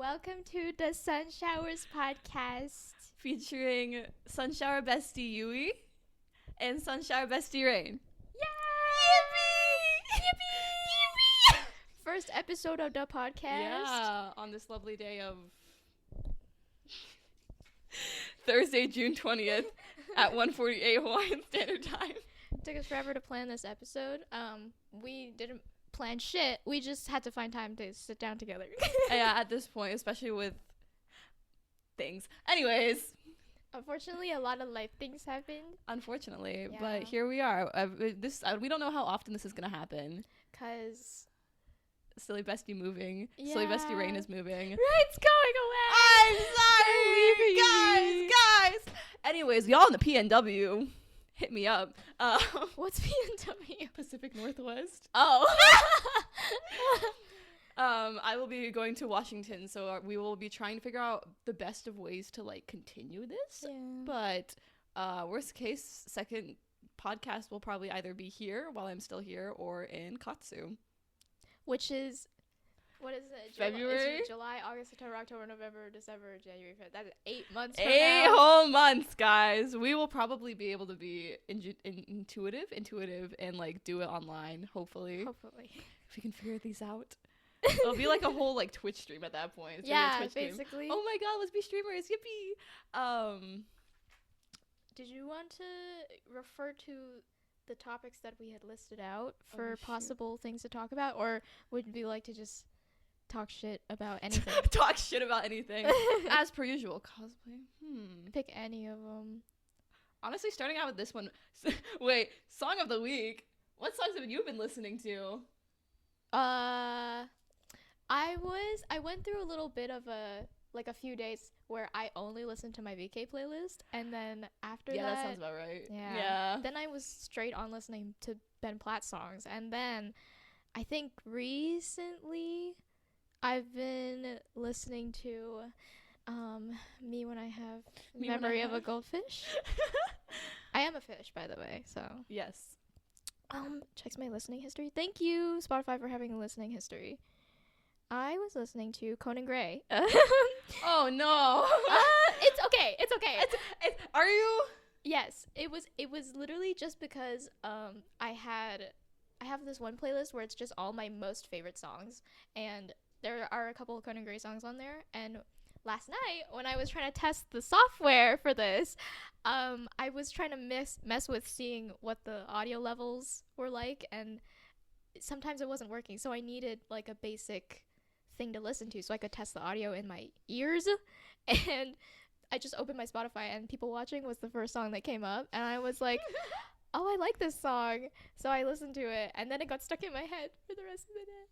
welcome to the Sunshowers podcast. Featuring Sunshower bestie Yui and Sunshower bestie Rain. Yay! Yippee! Yippee! First episode of the podcast. Yeah, on this lovely day of Thursday, June 20th at 1:48 Hawaiian Standard Time. Took us forever to plan this episode. We didn't plan shit. We just had to find time to sit down together. Yeah, at this point, especially with things. Anyways. Unfortunately, a lot of life things happened. Unfortunately, Yeah. but here we are. We don't know how often this is gonna happen. 'Cause Silly bestie moving. Silly bestie Rain is moving. Rain's going away. I'm sorry, Leaving. guys. Anyways, y'all in the PNW, hit me up. What's PNW? Pacific Northwest. Oh. I will be going to Washington, so we will be trying to figure out the best of ways to like continue this. Yeah. But worst case, second podcast will probably either be here while I'm still here or in Katsu. Which is, what is it? February? July, August, September, October, November, December, January, February. That's 8 months. 8 whole months, guys. We will probably be able to be intuitive, and like do it online. Hopefully, if we can figure these out. It'll be like a whole like Twitch stream at that point. It's Yeah, a Twitch stream. basically. Oh my god, let's be streamers! Yippee! Did you want to refer to the topics that we had listed out for shoot. possible things to talk about, or would you like to just talk shit about anything? Talk shit about anything. As per usual, cosplay. Pick any of them. Honestly, starting out with this one. Wait, song of the week. What songs have you been listening to? I went through a little bit of a few days where I only listened to my VK playlist, and then after That sounds about right. Yeah. Then I was straight on listening to Ben Platt songs, and then I think recently I've been listening to Me When I Have Memory of a Goldfish. I am a fish, by the way, so. Yes. Checks my listening history. Thank you, Spotify, for having a listening history. I was listening to Conan Gray. Oh no. It's okay. It's okay. Are you? Yes, it was literally just because I have this one playlist where it's just all my most favorite songs, and there are a couple of Conan Gray songs on there. And last night when I was trying to test the software for this, I was trying to mess with seeing what the audio levels were like, and sometimes it wasn't working, so I needed like a basic thing to listen to so I could test the audio in my ears. And I just opened my Spotify, and People Watching was the first song that came up, and I was like, oh, I like this song. So I listened to it, and then it got stuck in my head for the rest of the day.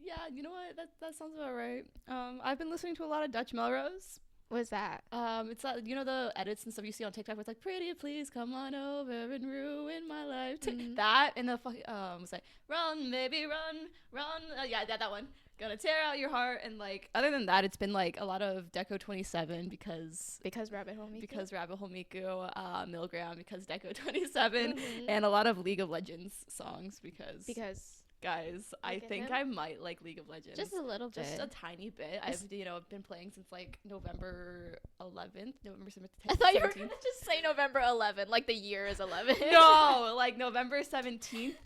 Yeah, you know what? That sounds about right. I've been listening to a lot of Dutch Melrose. What's that? It's that, you know, the edits and stuff you see on TikTok where it's like, pretty please come on over and ruin my life. That and the fucking it's like, run baby run. Yeah, that one. Gonna tear out your heart. And like, other than that, it's been like a lot of Deco 27 because Rabbit Hole Miku, Milgram because Deco 27, and a lot of League of Legends songs because guys, I think I might like League of Legends. Just a little bit. Just a tiny bit. I've been playing since like November 11th, November 17th. I thought you were going to just say November 11, like the year is 11. No, like November 17th,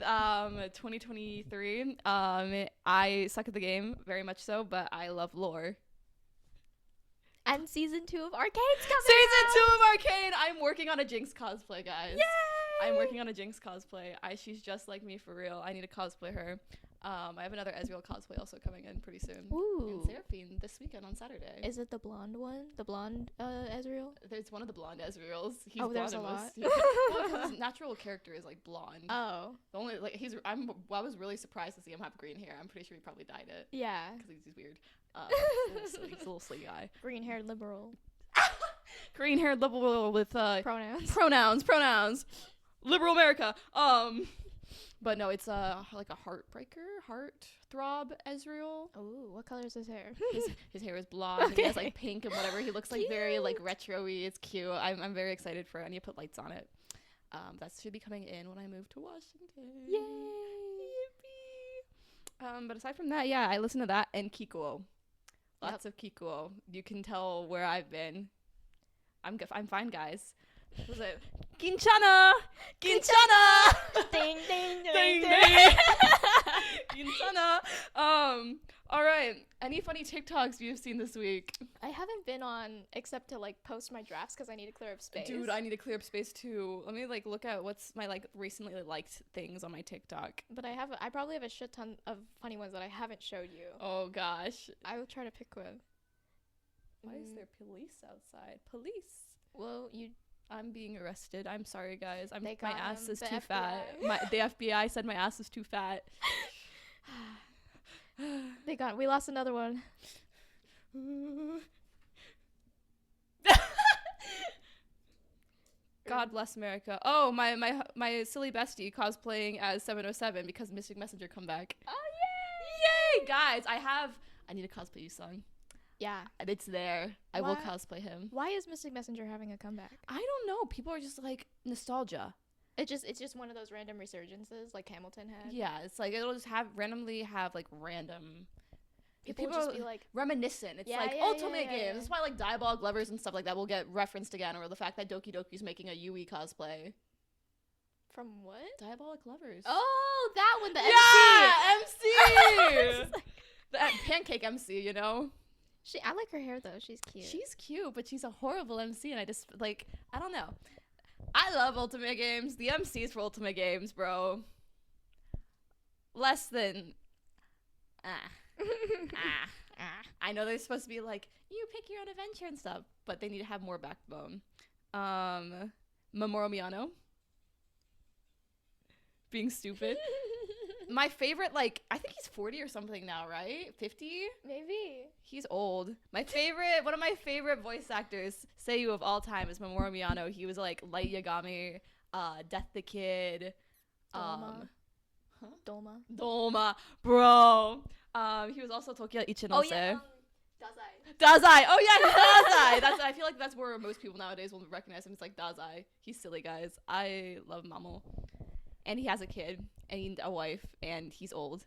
2023. I suck at the game, very much so, but I love lore. And season 2 of Arcade's coming Season out! 2 of Arcade! I'm working on a Jinx cosplay, guys. Yay! I'm working on a Jinx cosplay. She's just like me for real. I need to cosplay her. I have another Ezreal cosplay also coming in pretty soon. Ooh. And Seraphine this weekend on Saturday. Is it the blonde one? The blonde Ezreal? There's one of the blonde Ezreals. He's Oh, there's blonde a in lot. most. Well, because his natural character is like blonde. Oh. The only like I was really surprised to see him have green hair. I'm pretty sure he probably dyed it. Yeah. Because he's weird. He's a little silly guy. Green-haired liberal. Green-haired liberal with Pronouns. Pronouns. Liberal America. But no, it's like a heart throb Ezreal. Ooh, what color is his hair? His hair is blonde. And he has like pink and whatever. He looks like very like retro-y. It's cute. I'm very excited for it. I need to put lights on it. That should be coming in when I move to Washington. Yay! Yippee! But aside from that, yeah, I listen to that and Kikuo. Lots of Kikuo. You can tell where I've been. I'm fine, guys. Was it Ginchana? Ginchana! Ding ding Ding ding ding! Ginchana! All right. Any funny TikToks you've seen this week? I haven't been on except to like post my drafts because I need to clear up space. Dude, I need to clear up space too. Let me like look at what's my like recently liked things on my TikTok. But I probably have a shit ton of funny ones that I haven't showed you. Oh gosh. I will try to pick one. Why is there police outside? Police. Well, I'm being arrested. I'm sorry, guys. They My got ass him. is The too FBI. fat. The FBI said my ass is too fat. we lost another one. God bless America. Oh, my silly bestie cosplaying as 707 because Mystic Messenger come back. Oh Yay, guys! I need a cosplay you song. yeah. It's there. I will Why- cosplay him. Why is Mystic Messenger having a comeback? I don't know. People are just like nostalgia. It's just one of those random resurgences like Hamilton had. Yeah, it's like it'll just randomly have like random. People just be like, reminiscent. It's Yeah, like yeah, Ultimate yeah, Games. yeah. That's why like Diabolic Lovers and stuff like that will get referenced again, or the fact that Doki Doki's making a Yui cosplay. from what? Diabolic Lovers. Oh, that one, the yeah, MC. The pancake MC, you know. I like her hair though. She's cute. She's cute, but she's a horrible MC, and I just like I don't know. I love Ultimate Games. The MCs for Ultimate Games, bro. Less than. I know they're supposed to be like you pick your own adventure and stuff, but they need to have more backbone. Mamoru Miyano being stupid. My favorite, like, I think he's 40 or something now, right? 50? Maybe. He's old. One of my favorite voice actors, Seiyu of all time, is Mamoru Miyano. He was like Light Yagami, Death the Kid, Dolma. Huh? Dolma. Bro. He was also Tokiya Ichinose. Oh yeah. Dazai. Dazai. Oh yeah, Dazai. I feel like that's where most people nowadays will recognize him. It's like Dazai. He's silly, guys. I love Mamo. And he has a kid and a wife, and he's old,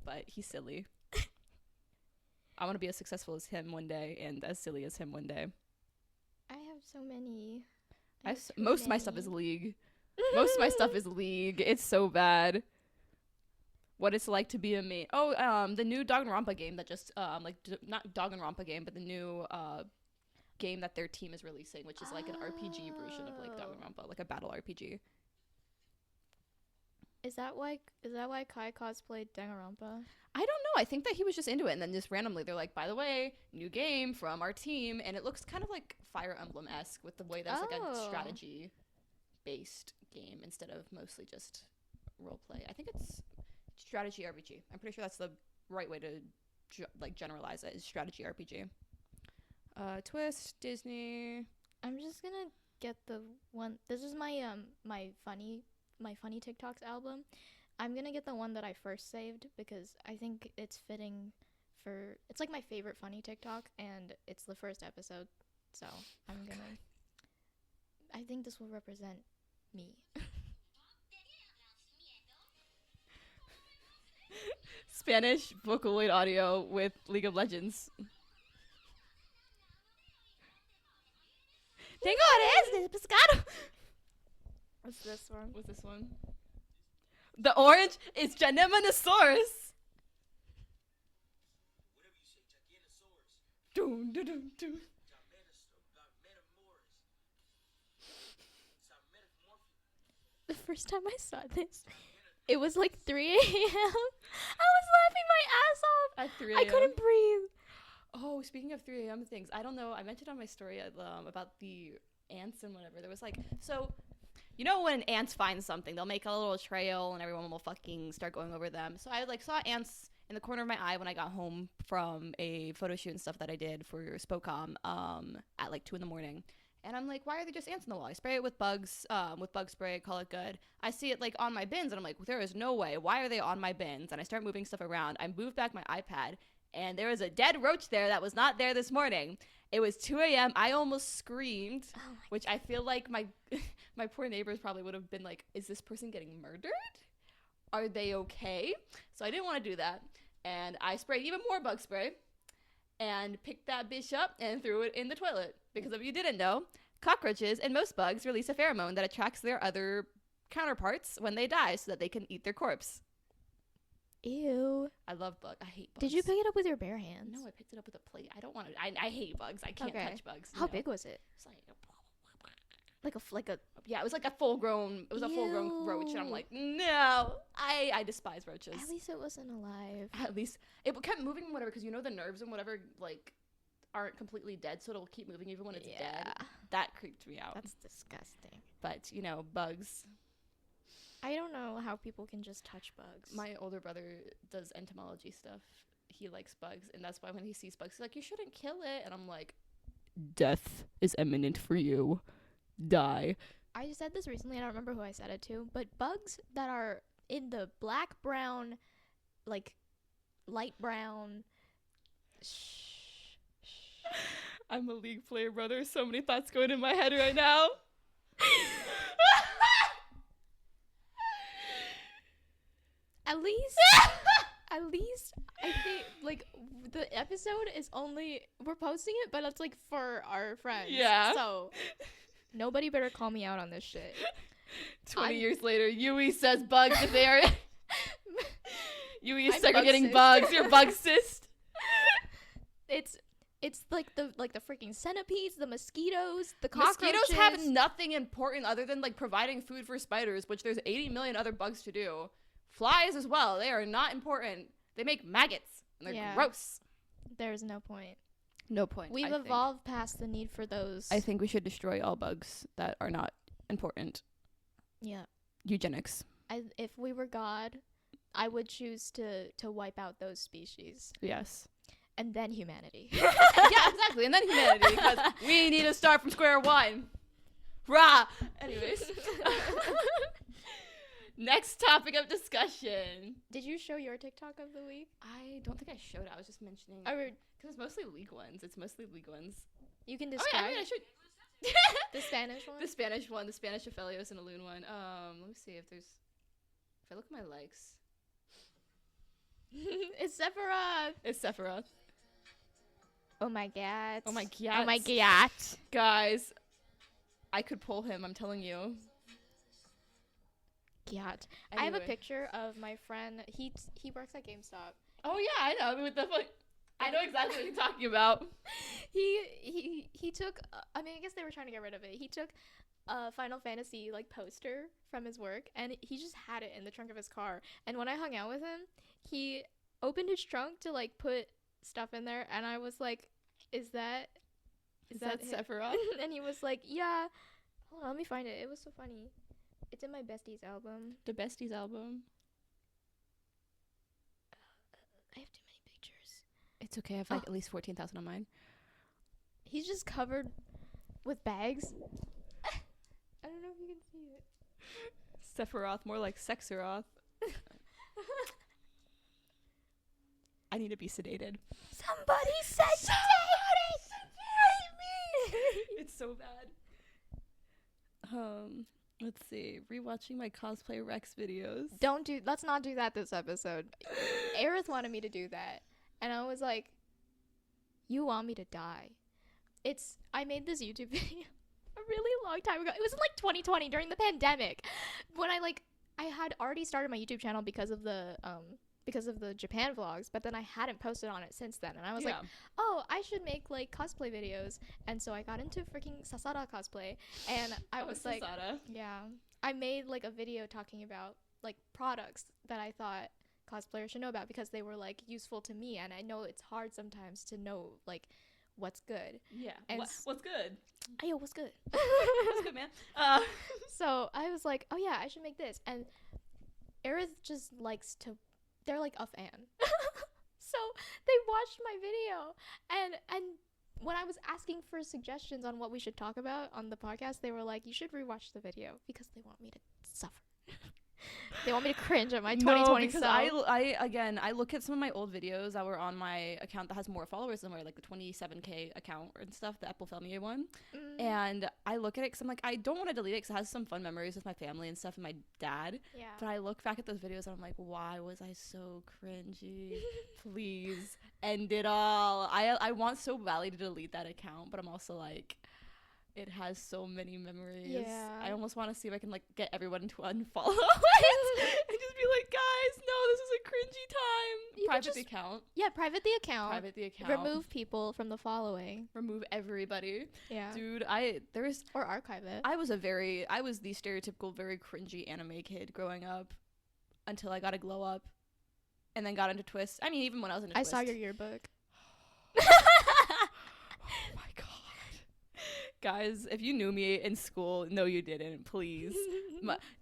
but he's silly. I want to be as successful as him one day and as silly as him one day. I have so many. Most of my stuff is League. Most of my stuff is League. It's so bad. What it's like to be a main. Oh, the new Danganronpa game that just not Danganronpa game, but the new game that their team is releasing, which is like an RPG version of like Danganronpa, like a battle RPG. Is that why Kai cosplayed Danganronpa? I don't know. I think that he was just into it, and then just randomly they're like, by the way, new game from our team, and it looks kind of like Fire Emblem-esque with the way that's like a strategy-based game instead of mostly just roleplay. I think it's strategy RPG. I'm pretty sure that's the right way to generalize it, is strategy RPG. Twist, Disney. I'm just gonna get the one. This is my funny TikToks album. I'm gonna get the one that I first saved because I think it's fitting for. It's like my favorite funny TikTok, and it's the first episode, so I'm gonna. I think this will represent me. Spanish Vocaloid audio with League of Legends. Tengo de pescado. What's this one? What's this one? The orange is Genemanosaurus. Dun, dun, dun, dun. The first time I saw this, it was like 3 a.m. I was laughing my ass off. At 3 I couldn't breathe. Oh, speaking of 3 a.m. things, I don't know. I mentioned on my story about the ants and whatever. There was like, so, you know when ants find something, they'll make a little trail and everyone will fucking start going over them. So I like saw ants in the corner of my eye when I got home from a photo shoot and stuff that I did for Spocom at like 2 a.m. And I'm like, why are there just ants in the wall? I spray it with bug spray, call it good. I see it like on my bins and I'm like, there is no way. Why are they on my bins? And I start moving stuff around. I move back my iPad and there was a dead roach there that was not there this morning. It was 2 a.m. I almost screamed, which I feel like my my poor neighbors probably would have been like, is this person getting murdered? Are they okay? So I didn't want to do that. And I sprayed even more bug spray. and picked that bitch up and threw it in the toilet. Because if you didn't know, cockroaches and most bugs release a pheromone that attracts their other counterparts when they die so that they can eat their corpse. Ew. I love bugs. I hate bugs. Did you pick it up with your bare hands? No, I picked it up with a plate. I don't want to. I hate bugs. I can't touch bugs. How big was it? It's Like a yeah, it was like a full grown. It was a full grown roach, and I'm like, no, I despise roaches. At least it wasn't alive. At least it kept moving and whatever, because you know the nerves and whatever like aren't completely dead, so it'll keep moving even when it's dead. That creeped me out. That's disgusting. But you know, bugs. I don't know how people can just touch bugs. My older brother does entomology stuff. He likes bugs, and that's why when he sees bugs, he's like, you shouldn't kill it. And I'm like, death is imminent for you. Die. I said this recently, I don't remember who I said it to, but bugs that are in the black, brown, like light brown. I'm a League player, brother. So many thoughts going in my head right now. At least I think like the episode is only we're posting it, but it's like for our friends. Yeah. So nobody better call me out on this shit. 20 years later, Yui says bugs if they are. Yui is I'm segregating bug bugs. You're bug cyst. It's like the freaking centipedes, the mosquitoes, the cockroaches. Mosquitoes have nothing important other than like providing food for spiders, which there's 80 million other bugs to do. Flies as well. They are not important. They make maggots, and they're gross. There's no point. No point. We've evolved past the need for those. I think we should destroy all bugs that are not important. Yeah. Eugenics. If we were God, I would choose to wipe out those species. Yes. And then humanity. Yeah, exactly. And then humanity, because we need to start from square one. Rah! Anyways. Next topic of discussion. Did you show your TikTok of the week? I don't think I showed it. I was just mentioning. Because it's mostly league ones. You can describe. Oh, yeah, I mean, I should. The Spanish one? The Spanish one. The Spanish Aphelios and a loon one. Let me see if there's. If I look at my likes. It's Sephiroth. It's Sephiroth. Oh my god. Oh my god. Oh my god. Guys, I could pull him, I'm telling you. God. Anyway. I have a picture of my friend. He works at GameStop. Oh yeah, I know. With the I know exactly what you're talking about. He took I mean, I guess they were trying to get rid of it. He took a Final Fantasy like poster from his work, and he just had it in the trunk of his car. And when I hung out with him, he opened his trunk to like put stuff in there, and I was like, is that Sephiroth? And he was like, yeah. Hold on, let me find it. It was so funny. It's in my Besties album. The Besties album. I have too many pictures. It's okay. I have like at least 14,000 on mine. He's just covered with bags. I don't know if you can see it. Sephiroth, more like Sexeroth. I need to be sedated. Somebody sedate me! It's so bad. Let's see. Rewatching my cosplay Rex videos. Let's not do that this episode. Aerith wanted me to do that. And I was like, you want me to die? I made this YouTube video a really long time ago. It was like 2020 during the pandemic. When I had already started my YouTube channel because of the Japan vlogs, but then I hadn't posted on it since then. And I was like, oh, I should make like cosplay videos. And so I got into freaking Sasada cosplay, and I was like, Sasada. Yeah, I made like a video talking about like products that I thought cosplayers should know about because they were like useful to me, and I know it's hard sometimes to know like what's good. Yeah. And what's good? Yo, what's good? What's good, man? So I was like, oh yeah, I should make this. And Aerith just likes to. They're like a fan. So they watched my video, and when I was asking for suggestions on what we should talk about on the podcast, they were like, you should rewatch the video because they want me to suffer. They want me to cringe at my No, 2020 because self. I look at some of my old videos that were on my account that has more followers than my, like the 27K account and stuff, the Apple Felmier one. And I look at it because I'm like, I don't want to delete it because it has some fun memories with my family and stuff and my dad. Yeah. But I look back at those videos and I'm like, why was I so cringy? Please end it all. I want so badly to delete that account, but I'm also like, it has so many memories. Yeah. I almost want to see if I can like get everyone to unfollow it and just be like, guys, no, this is a cringy time. You could Private just- the account. Yeah, private the account. Private the account. Remove people from the following. Remove everybody. Yeah. Dude, Or archive it. I was the stereotypical very cringy anime kid growing up until I got a glow up and then got into Twist. I mean, even when I was into I Twist. saw your yearbook. Oh my god. Guys, if you knew me in school, no you didn't, please.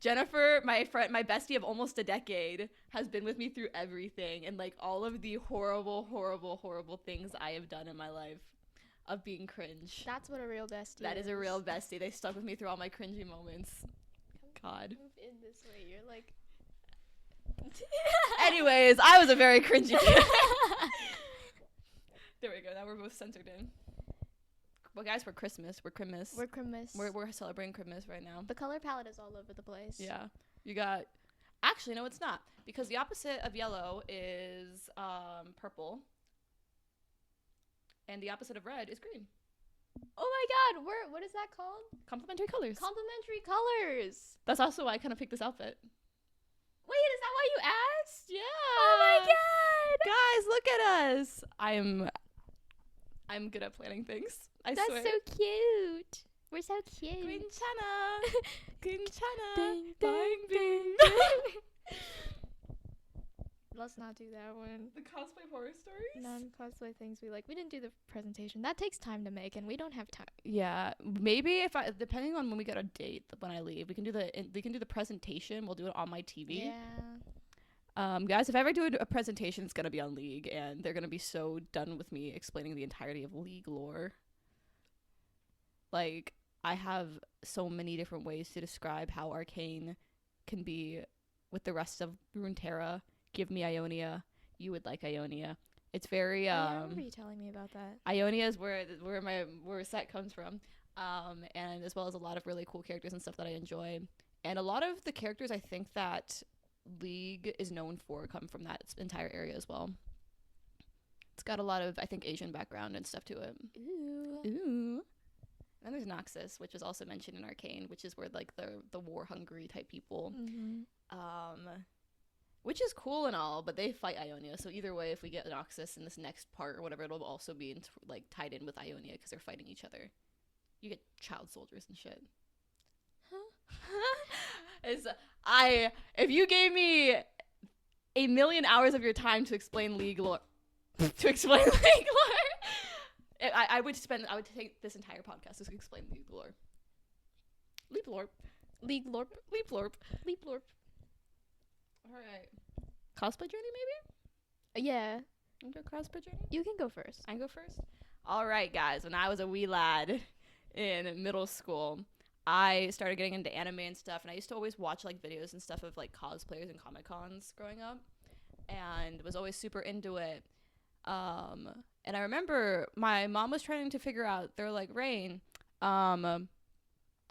Jennifer, my friend, my bestie of almost a decade, has been with me through everything and like all of the horrible things I have done in my life of being cringe. That's what a real bestie That is a real bestie. They stuck with me through all my cringy moments. God. Move in this way. You're like... Anyways, I was a very cringy kid. There we go. Now we're both censored in. Well, guys, we're Christmas. We're Christmas. We're Christmas. We're celebrating Christmas right now. The color palette is all over the place. Yeah. You got... Actually, no, it's not. Because the opposite of yellow is purple. And the opposite of red is green. Oh my god, what is that called? Complementary colors. Complementary colors. That's also why I kind of picked this outfit. Wait, is that why you asked? Yeah. Oh my god. Guys, look at us. I'm good at planning things. I That's swear. so cute. We're so cute. Green chana. Green chana. Ding, Bang, ding, bing. Let's not do that one. The cosplay horror stories? Non-cosplay things we didn't do the presentation. That takes time to make, and we don't have time. Yeah, maybe depending on when we get a date when I leave, we can do the presentation. We'll do it on my TV. Yeah. Guys, if I ever do a presentation, it's gonna be on League, and they're gonna be so done with me explaining the entirety of League lore. Like, I have so many different ways to describe how Arcane can be with the rest of Runeterra. Give me Ionia. You would like Ionia. It's very I remember you telling me about that. Ionia is where set comes from, and as well as a lot of really cool characters and stuff that I enjoy. And a lot of the characters I think that League is known for come from that entire area as well. It's got a lot of, I think, Asian background and stuff to it. Ooh. Ooh. And then there's Noxus, which is also mentioned in Arcane, which is where like the war hungry type people. Mm-hmm. Which is cool and all, but they fight Ionia. So either way, if we get Noxus in this next part or whatever, it'll also be like tied in with Ionia because they're fighting each other. You get child soldiers and shit. If you gave me 1,000,000 hours of your time to explain League lore, I would take this entire podcast to explain League lore. Leap lorp. League lorp. Leap lorp. Leap lorp. All right. Cosplay journey, maybe? Yeah. You do a cosplay journey? You can go first. I go first? All right, guys. When I was a wee lad in middle school, I started getting into anime and stuff, and I used to always watch like videos and stuff of like cosplayers and Comic Cons growing up, and was always super into it. And I remember my mom was trying to figure out. They're like, Rain,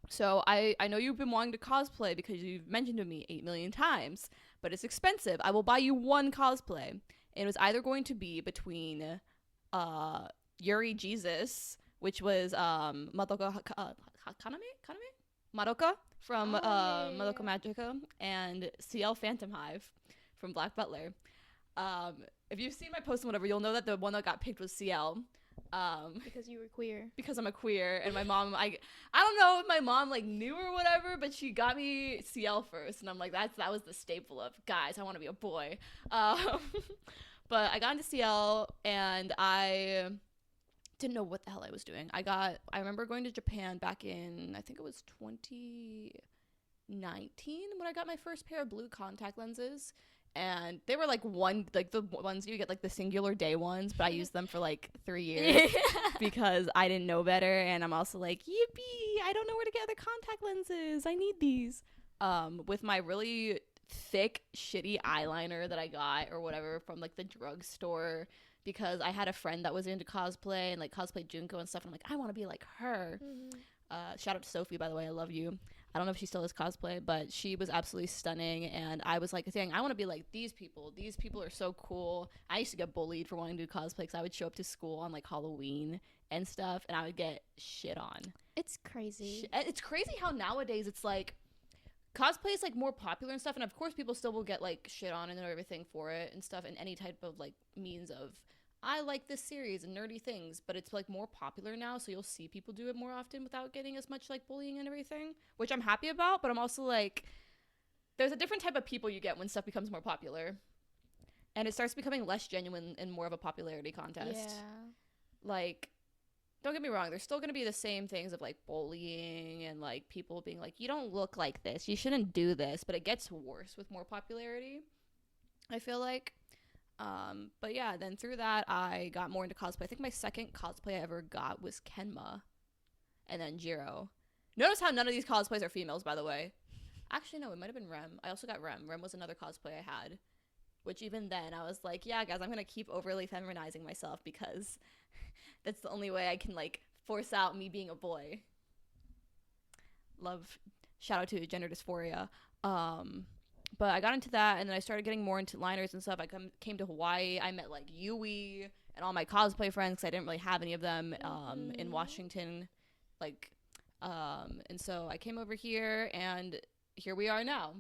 so I know you've been wanting to cosplay because you've mentioned to me 8 million times, but it's expensive. I will buy you one cosplay. And it was either going to be between Yuri Jesus, which was Madoka Madoka from Madoka Magica, and CL Phantom Hive from Black Butler. If you've seen my post and whatever, you'll know that the one that got picked was CL. Because you were queer. Because I'm a queer, and my mom, I don't know if my mom like knew or whatever, but she got me CL first, and I'm like, that was the staple of, guys, I want to be a boy. But I got into CL, and I didn't know what the hell I was doing. I remember going to Japan back in, I think it was 2019 when I got my first pair of blue contact lenses. And they were like the ones you get like the singular day ones, but I used them for like 3 years because I didn't know better. And I'm also like, yippee, I don't know where to get other contact lenses. I need these. With my really thick shitty eyeliner that I got or whatever from like the drugstore because I had a friend that was into cosplay and like cosplay Junko and stuff, and I'm like, I want to be like her. Shout out to Sophie, by the way, I love you. I don't know if she still does cosplay, but she was absolutely stunning, and I was like, dang, I want to be like these people. These people are so cool. I used to get bullied for wanting to do cosplay because I would show up to school on like Halloween and stuff, and I would get shit on. It's crazy. It's crazy how nowadays it's like cosplay is like more popular and stuff, and of course people still will get like shit on and everything for it and stuff, and any type of like means of I like this series and nerdy things, but it's like more popular now, so you'll see people do it more often without getting as much like bullying and everything, which I'm happy about. But I'm also like, there's a different type of people you get when stuff becomes more popular, and it starts becoming less genuine and more of a popularity contest. Yeah. Like, don't get me wrong, there's still going to be the same things of like bullying and like people being like, you don't look like this, you shouldn't do this, but it gets worse with more popularity, I feel like. But yeah, then through that I got more into cosplay. I think my second cosplay I ever got was Kenma, and then Jiro. Notice how none of these cosplays are females, by the way. Actually, no, it might have been Rem. I also got Rem. Rem was another cosplay I had, which even then I was like, yeah, guys, I'm gonna keep overly feminizing myself because that's the only way I can like force out me being a boy. Love, shout out to gender dysphoria. But I got into that, and then I started getting more into liners and stuff. I came to Hawaii. I met like YIPPEE and all my cosplay friends because I didn't really have any of them in Washington, like, and so I came over here, and here we are now.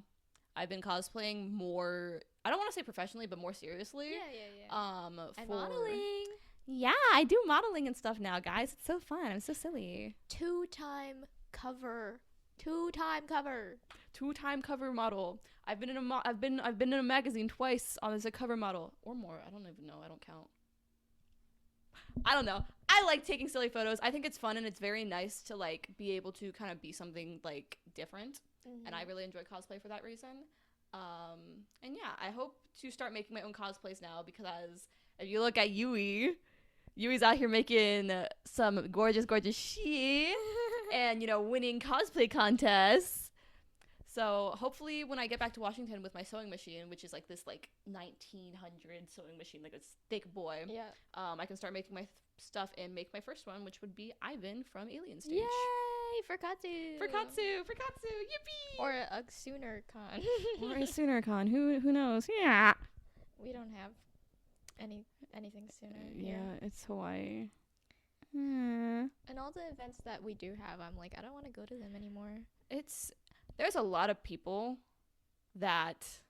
I've been cosplaying more. I don't want to say professionally, but more seriously. Yeah. And modeling. Yeah, I do modeling and stuff now, guys. It's so fun. I'm so silly. Two-time cover model. I've been in a magazine twice as a cover model or more. I don't even know. I don't count. I don't know. I like taking silly photos. I think it's fun, and it's very nice to like be able to kind of be something like different. And I really enjoy cosplay for that reason. And yeah, I hope to start making my own cosplays now, because if you look at Yui's out here making some gorgeous shit and, you know, winning cosplay contests. So hopefully when I get back to Washington with my sewing machine, which is like this like 1900 sewing machine, like a thick boy, I can start making my stuff and make my first one, which would be Ivan from Alien Stage. Yay! For Katsu, yippee! Or a Sooner Con. Or a Sooner Con. Who knows? Yeah. We don't have anything sooner. Yeah, it's Hawaii. And all the events that we do have, I'm like, I don't want to go to them anymore. There's a lot of people that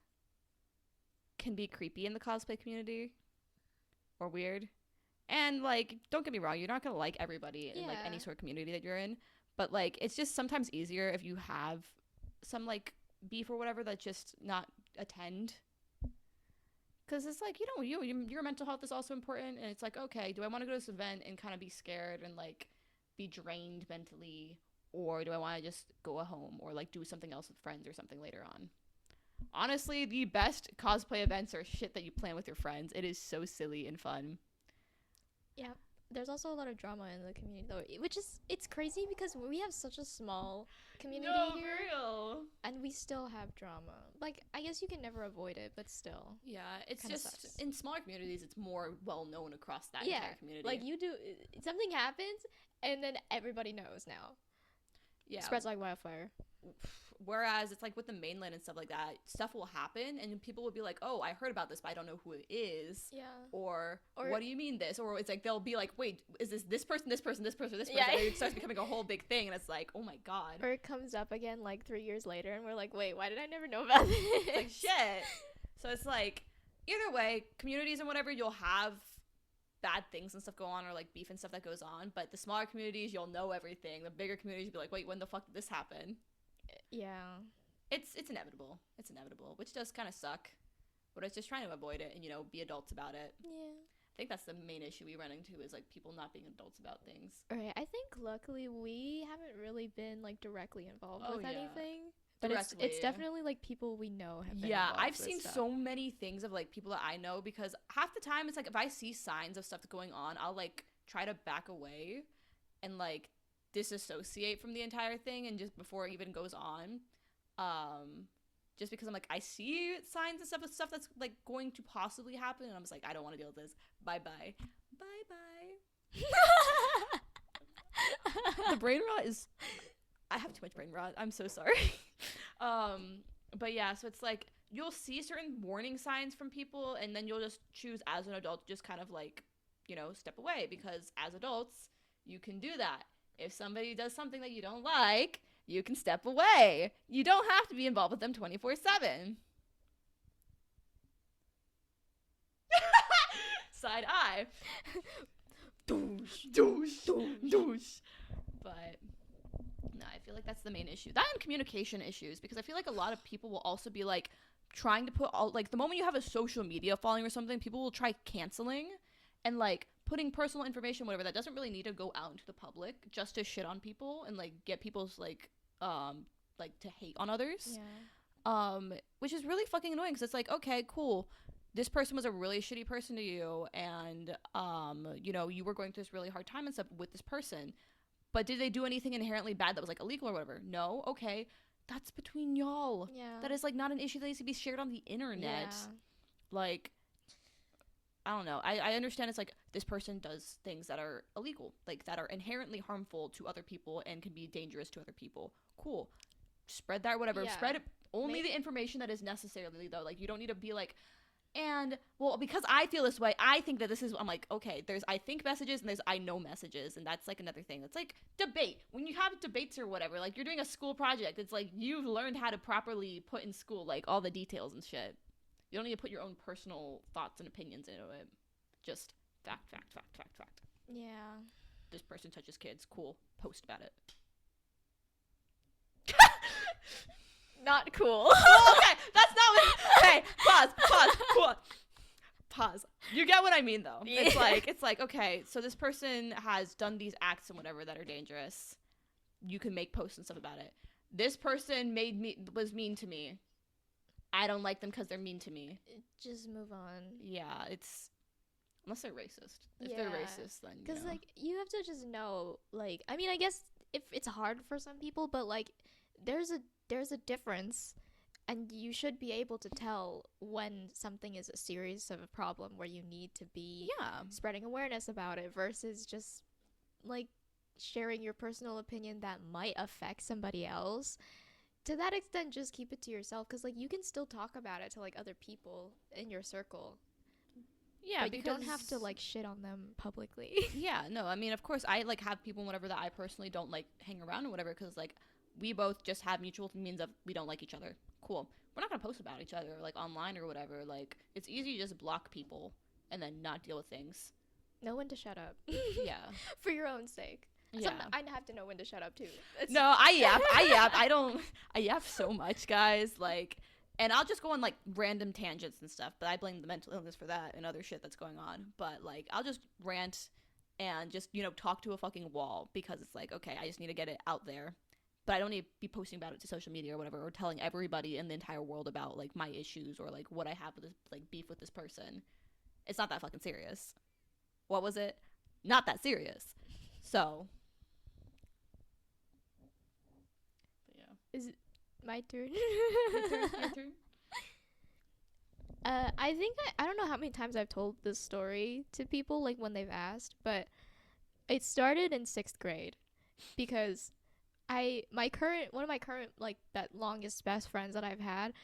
can be creepy in the cosplay community or weird. And like, don't get me wrong, you're not going to like everybody in like any sort of community that you're in, but like it's just sometimes easier if you have some like beef or whatever that just not attend. Because it's like, your mental health is also important, and it's like, okay, do I want to go to this event and kind of be scared and like be drained mentally, or do I want to just go home or like do something else with friends or something later on? Honestly, the best cosplay events are shit that you plan with your friends. It is so silly and fun. Yeah, there's also a lot of drama in the community though, which is, it's crazy because we have such a small community here. Real. And we still have drama. Like, I guess you can never avoid it, but still. Yeah, it's kinda just sucks. in smaller communities, it's more well known across that entire community. Like you do, something happens and then everybody knows now. Yeah, Spreads like wildfire. Whereas it's like with the mainland and stuff like that, stuff will happen and people will be like, oh, I heard about this, but I don't know who it is. Yeah. Or what do you mean this? Or it's like they'll be like, wait, is this person? Yeah. And it starts becoming a whole big thing, and it's like, oh my god. Or it comes up again like 3 years later and we're like, wait, why did I never know about this? Like, shit. So it's like, either way, communities and whatever, you'll have bad things and stuff go on, or like beef and stuff that goes on, but the smaller communities, you'll know everything. The bigger communities, you'll be like, wait, when the fuck did this happen? Yeah. It's inevitable, which does kind of suck, but it's just trying to avoid it and, you know, be adults about it. Yeah. I think that's the main issue we run into, is like people not being adults about things. Right. I think luckily we haven't really been like directly involved with anything. But Directly. it's definitely like people we know have been Yeah, involved I've with seen stuff. so many things of like people that I know, because half the time it's like if I see signs of stuff going on, I'll like try to back away and like disassociate from the entire thing, and just before it even goes on. just because I'm like, I see signs and stuff that's like going to possibly happen, and I'm just like, I don't want to deal with this. Bye bye. The brain rot is, I have too much brain rot. I'm so sorry. But yeah, so it's like you'll see certain warning signs from people, and then you'll just choose as an adult to just kind of like, you know, step away, because as adults, you can do that. If somebody does something that you don't like, you can step away. You don't have to be involved with them 24/7. Side eye. Douche. But no, I feel like that's the main issue. That and communication issues, because I feel like a lot of people will also be like trying to put all, like, the moment you have a social media following or something, people will try canceling and like putting personal information, whatever, that doesn't really need to go out into the public, just to shit on people and like get people's like to hate on others. Yeah. Which is really fucking annoying, because it's like, okay, cool, this person was a really shitty person to you, and you know, you were going through this really hard time and stuff with this person, but did they do anything inherently bad that was like illegal or whatever? No. Okay, that's between y'all. Yeah. That is like not an issue that needs to be shared on the internet. Yeah. Like, I don't know. I understand it's like this person does things that are illegal, like that are inherently harmful to other people and can be dangerous to other people. Cool. Spread that, whatever. Yeah. Spread it, only the information that is necessarily, though. Like, you don't need to be like, and, well, because I feel this way, I think that this is, I'm like, okay, there's I think messages and there's I know messages, and that's like another thing. It's like debate. When you have debates or whatever, like you're doing a school project, it's like you've learned how to properly put in school, like all the details and shit. You don't need to put your own personal thoughts and opinions into it. Just fact. Yeah. This person touches kids. Cool. Post about it. Not cool. Oh, okay, that's not what. Okay, pause. You get what I mean, though. Yeah. It's like, okay, so this person has done these acts and whatever that are dangerous. You can make posts and stuff about it. This person was mean to me. I don't like them because they're mean to me. Just move on. Yeah, it's, unless they're racist. If Yeah. they're racist, then Because, you know. like, you have to just know, like, I mean, I guess if it's hard for some people, but, like, there's a difference, and you should be able to tell when something is a serious of a problem where you need to be spreading awareness about it versus just, like, sharing your personal opinion that might affect somebody else. To that extent, just keep it to yourself, because, like, you can still talk about it to, like, other people in your circle. Yeah, but you don't have to, like, shit on them publicly. Yeah, no, I mean, of course, I, like, have people and whatever that I personally don't, like, hang around and whatever, because, like, we both just have mutual means of we don't like each other. Cool. We're not gonna post about each other, like, online or whatever. Like, it's easy to just block people and then not deal with things. Know when to shut up. Yeah. For your own sake. Yeah. I have to know when to shut up, too. No, I yap. I yap so much, guys. Like, and I'll just go on, like, random tangents and stuff, but I blame the mental illness for that and other shit that's going on. But, like, I'll just rant and just, you know, talk to a fucking wall, because it's like, okay, I just need to get it out there. But I don't need to be posting about it to social media or whatever, or telling everybody in the entire world about, like, my issues or, like, what I have with this, like, beef with this person. It's not that fucking serious. What was it? Not that serious. So. But yeah. Is it my turn? Your turn? I think I don't know how many times I've told this story to people, like, when they've asked, but it started in 6th grade, because one of my current, like, that longest best friends that I've had,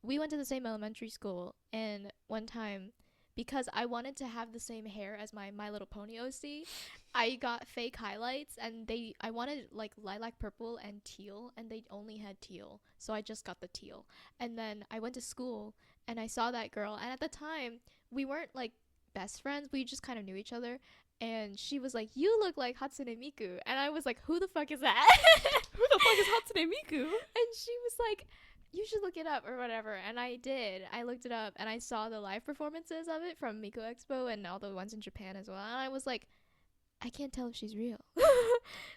we went to the same elementary school, and one time, because I wanted to have the same hair as my My Little Pony OC, I got fake highlights, and I wanted, like, lilac purple and teal, and they only had teal, so I just got the teal. And then I went to school, and I saw that girl, and at the time, we weren't, like, best friends, we just kind of knew each other, and she was like, "You look like Hatsune Miku," and I was like, "Who the fuck is that?" Who the fuck is Hatsune Miku? And she was like, "You should look it up," or whatever. And I did. I looked it up, and I saw the live performances of it from Miku Expo and all the ones in Japan as well. And I was like, I can't tell if she's real.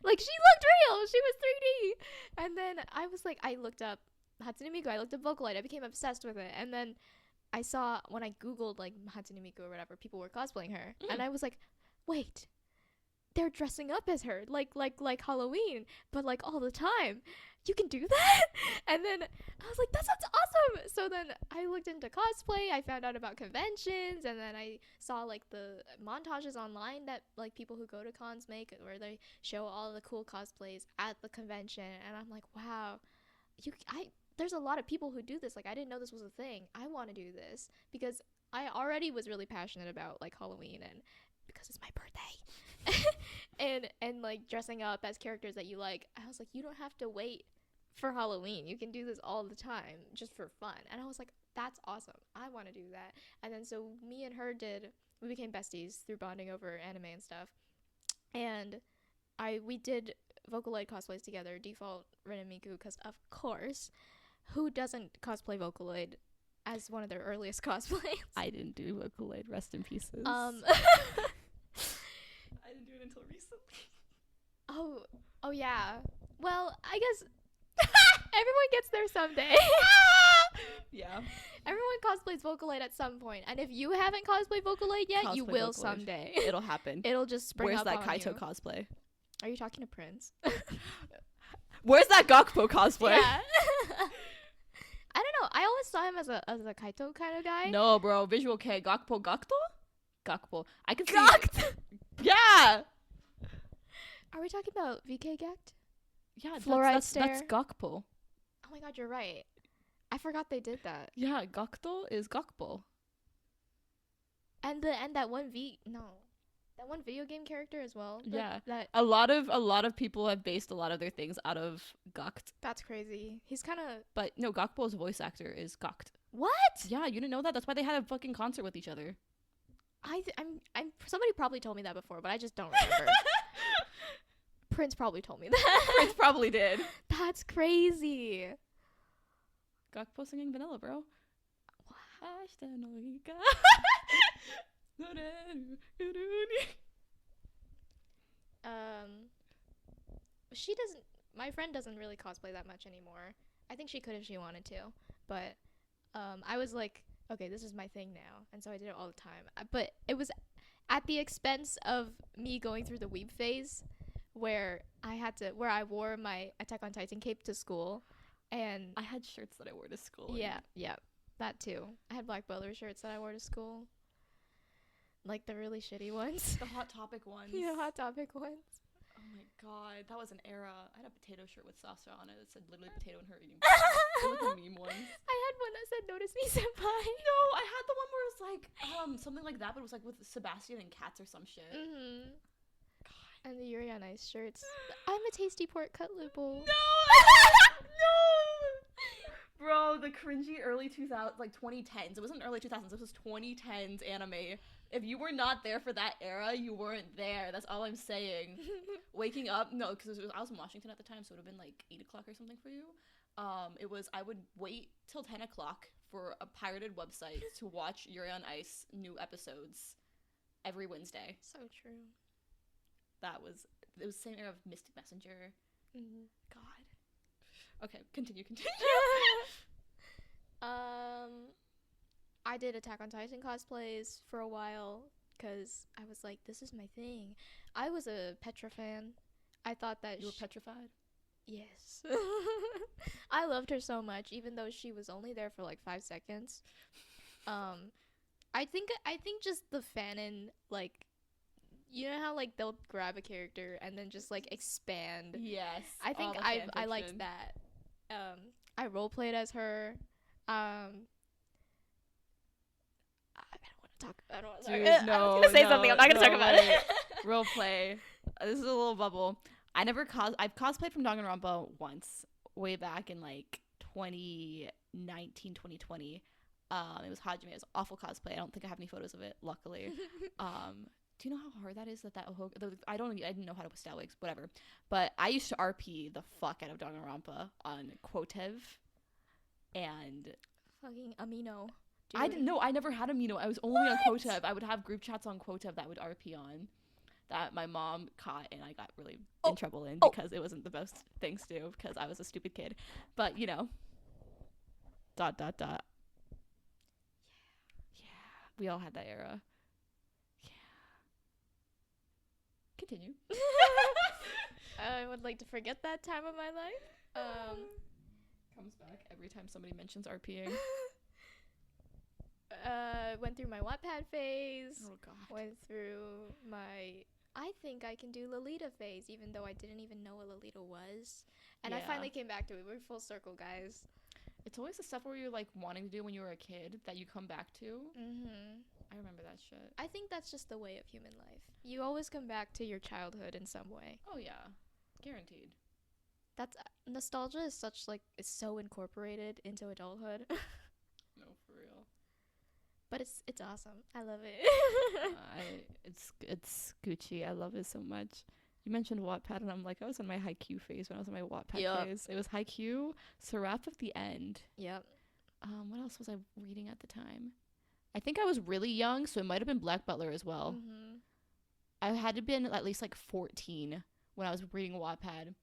Like, she looked real. She was 3D. And then I was like, I looked up Hatsune Miku. I looked up Vocaloid. I became obsessed with it. And then I saw, when I Googled, like, Hatsune Miku or whatever, people were cosplaying her. And I was like, wait, they're dressing up as her, like Halloween, but like all the time. You can do that? And then I was like, that sounds awesome. So then I looked into cosplay. I found out about conventions, and then I saw like the montages online that like people who go to cons make, where they show all the cool cosplays at the convention. And I'm like, wow, there's a lot of people who do this. Like, I didn't know this was a thing. I want to do this because I already was really passionate about like Halloween, and because it's my birthday. and like dressing up as characters that you like. I was like, you don't have to wait for Halloween. You can do this all the time just for fun. And I was like, that's awesome. I want to do that. And then so me and her we became besties through bonding over anime and stuff. And we did Vocaloid cosplays together, default Ren and Miku, because of course, who doesn't cosplay Vocaloid as one of their earliest cosplays? I didn't do Vocaloid. Rest in pieces. I didn't do it until recently. Oh yeah. Well, I guess everyone gets there someday. Yeah. Everyone cosplays Vocaloid at some point, and if you haven't cosplayed Vocaloid yet, you will Vocaloid. Someday. It'll happen. It'll just spring Where's up that on Kaito you. cosplay? Are you talking to Prince? Where's that Gakpo cosplay? Yeah. I don't know. I always saw him as a Kaito kind of guy. No, bro. Visual K. Gakpo Gakto? Gakpo. I can see. Gakt! Yeah. Are we talking about VK Gakt? Yeah, Fluoride that's stare. Gakpo. Oh my god, you're right. I forgot they did that. Yeah, Gakto is Gakpo. And that one video game character as well. Yeah. That A lot of people have based a lot of their things out of Gakt. That's crazy. He's kind of But no, Gakpo's voice actor is Gakt. what? Yeah, you didn't know that? That's why they had a fucking concert with each other. I'm somebody probably told me that before, but I just don't remember. Prince probably told me that. Prince probably did. That's crazy. Gakpo singing Vanilla, bro. She doesn't. My friend doesn't really cosplay that much anymore. I think she could if she wanted to, but I was like, okay, this is my thing now, and so I did it all the time. But it was at the expense of me going through the weeb phase, where I wore my Attack on Titan cape to school, and I had shirts that I wore to school. yeah, that too. I had Black Butler shirts that I wore to school, like the really shitty ones. The Hot Topic ones. Yeah, Hot Topic ones. Oh my god, that was an era. I had a potato shirt with Sasha on it that said literally potato and her eating potato. They were the meme ones. I had one that said "Notice me, senpai." No, I had the one where it was like something like that, but it was like with Sebastian and cats or some shit. Mm-hmm. And the Yuri on Ice shirts. I'm a tasty pork cutlet bowl. No, no, bro, the cringy early 2000s, like 2010s. It wasn't early 2000s. It was 2010s anime. If you were not there for that era, you weren't there. That's all I'm saying. Waking up, no, because I was in Washington at the time, so it would have been like 8 o'clock or something for you. I would wait till 10 o'clock for a pirated website to watch Yuri on Ice new episodes every Wednesday. So true. It was the same era of Mystic Messenger. Mm-hmm. God. Okay, continue. I did Attack on Titan cosplays for a while because I was like, this is my thing. I was a Petra fan. I thought that You were petrified? Yes. I loved her so much, even though she was only there for like 5 seconds. I think just the fanon, like, you know how like they'll grab a character and then just like expand. Yes. I think I liked that. I roleplayed as her. I don't want to talk. Dude, I was gonna say something. I'm not gonna talk about it. Role play. This is a little bubble. I've cosplayed from Danganronpa once, way back in like 2019, 2020. It was Hajime. It was awful cosplay. I don't think I have any photos of it, luckily. Do you know how hard that is? I didn't know how to style wigs, whatever. But I used to RP the fuck out of Danganronpa on Quotev, and fucking Amino. Dude. I didn't know. I never had Amino. I was only on Quotev. I would have group chats on Quotev that I would RP on, that my mom caught, and I got really in trouble in because it wasn't the best things to do because I was a stupid kid. But you know. ... Yeah. We all had that era. Continue. I would like to forget that time of my life. Comes back every time somebody mentions RPing. Went through my Wattpad phase. Oh god. Went through my I think I can do Lolita phase, even though I didn't even know what Lolita was. And I Yeah. finally came back to it. We're full circle, guys. It's always the stuff where you're like wanting to do when you were a kid that you come back to. Mm-hmm. I remember that shit. I think that's just the way of human life. You always come back to your childhood in some way. Oh yeah, guaranteed. That's nostalgia is such like it's so incorporated into adulthood. No, for real. But it's awesome. I love it. It's Gucci. I love it so much. You mentioned Wattpad, and I'm like, I was in my Haikyuu phase when I was in my Wattpad Yup. phase. It was Haikyuu, Seraph of the End. Yep. What else was I reading at the time? I think I was really young, so it might have been Black Butler as well. Mm-hmm. I had to been at least like 14 when I was reading Wattpad.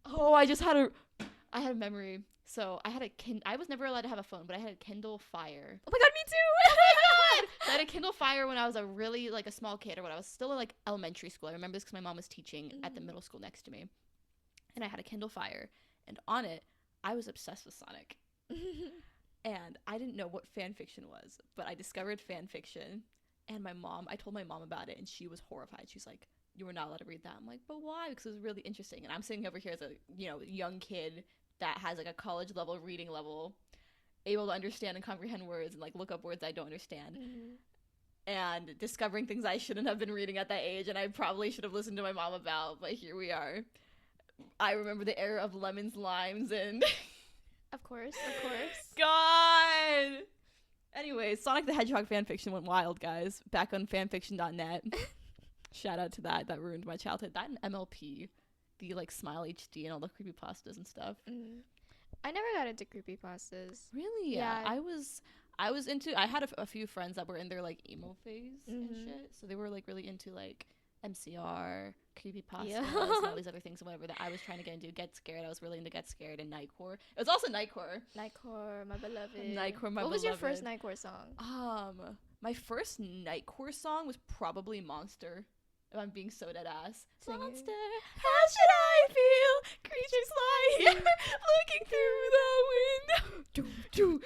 Oh, I had a memory. So I had I was never allowed to have a phone, but I had a Kindle Fire. Oh my god, me too. I had a Kindle Fire when I was a really like a small kid, or when I was still in like elementary school. I remember this because my mom was teaching at the middle school next to me, and I had a Kindle Fire, and on it I was obsessed with Sonic. And I didn't know what fan fiction was, but I discovered fan fiction, and I told my mom about it, and she was horrified. She's like, "You were not allowed to read that." I'm like, "But why?" Because it was really interesting, and I'm sitting over here as a young kid that has like a college level reading level, able to understand and comprehend words and like look up words I don't understand, and discovering things I shouldn't have been reading at that age, and I probably should have listened to my mom about. But here we are. I remember the era of lemons, limes, and Of course. God. Anyways, Sonic the Hedgehog fanfiction went wild, guys. Back on fanfiction.net. Shout out to that. That ruined my childhood. That and MLP. The like Smile HD and all the creepypastas and stuff. I never got into creepypastas. Really? Yeah. I was into. I had a few friends that were in their like emo phase and shit. So they were like really into like MCR, creepypastas, and all these other things and whatever that I was trying to get into. Get Scared. I was really into Get Scared and Nightcore. It was also Nightcore. Nightcore, my beloved. Nightcore, my beloved. What was your first Nightcore song? My first Nightcore song was probably Monster. If I'm being so dead ass. Sing it. Monster, how should I feel? Creatures lie here, looking through the window.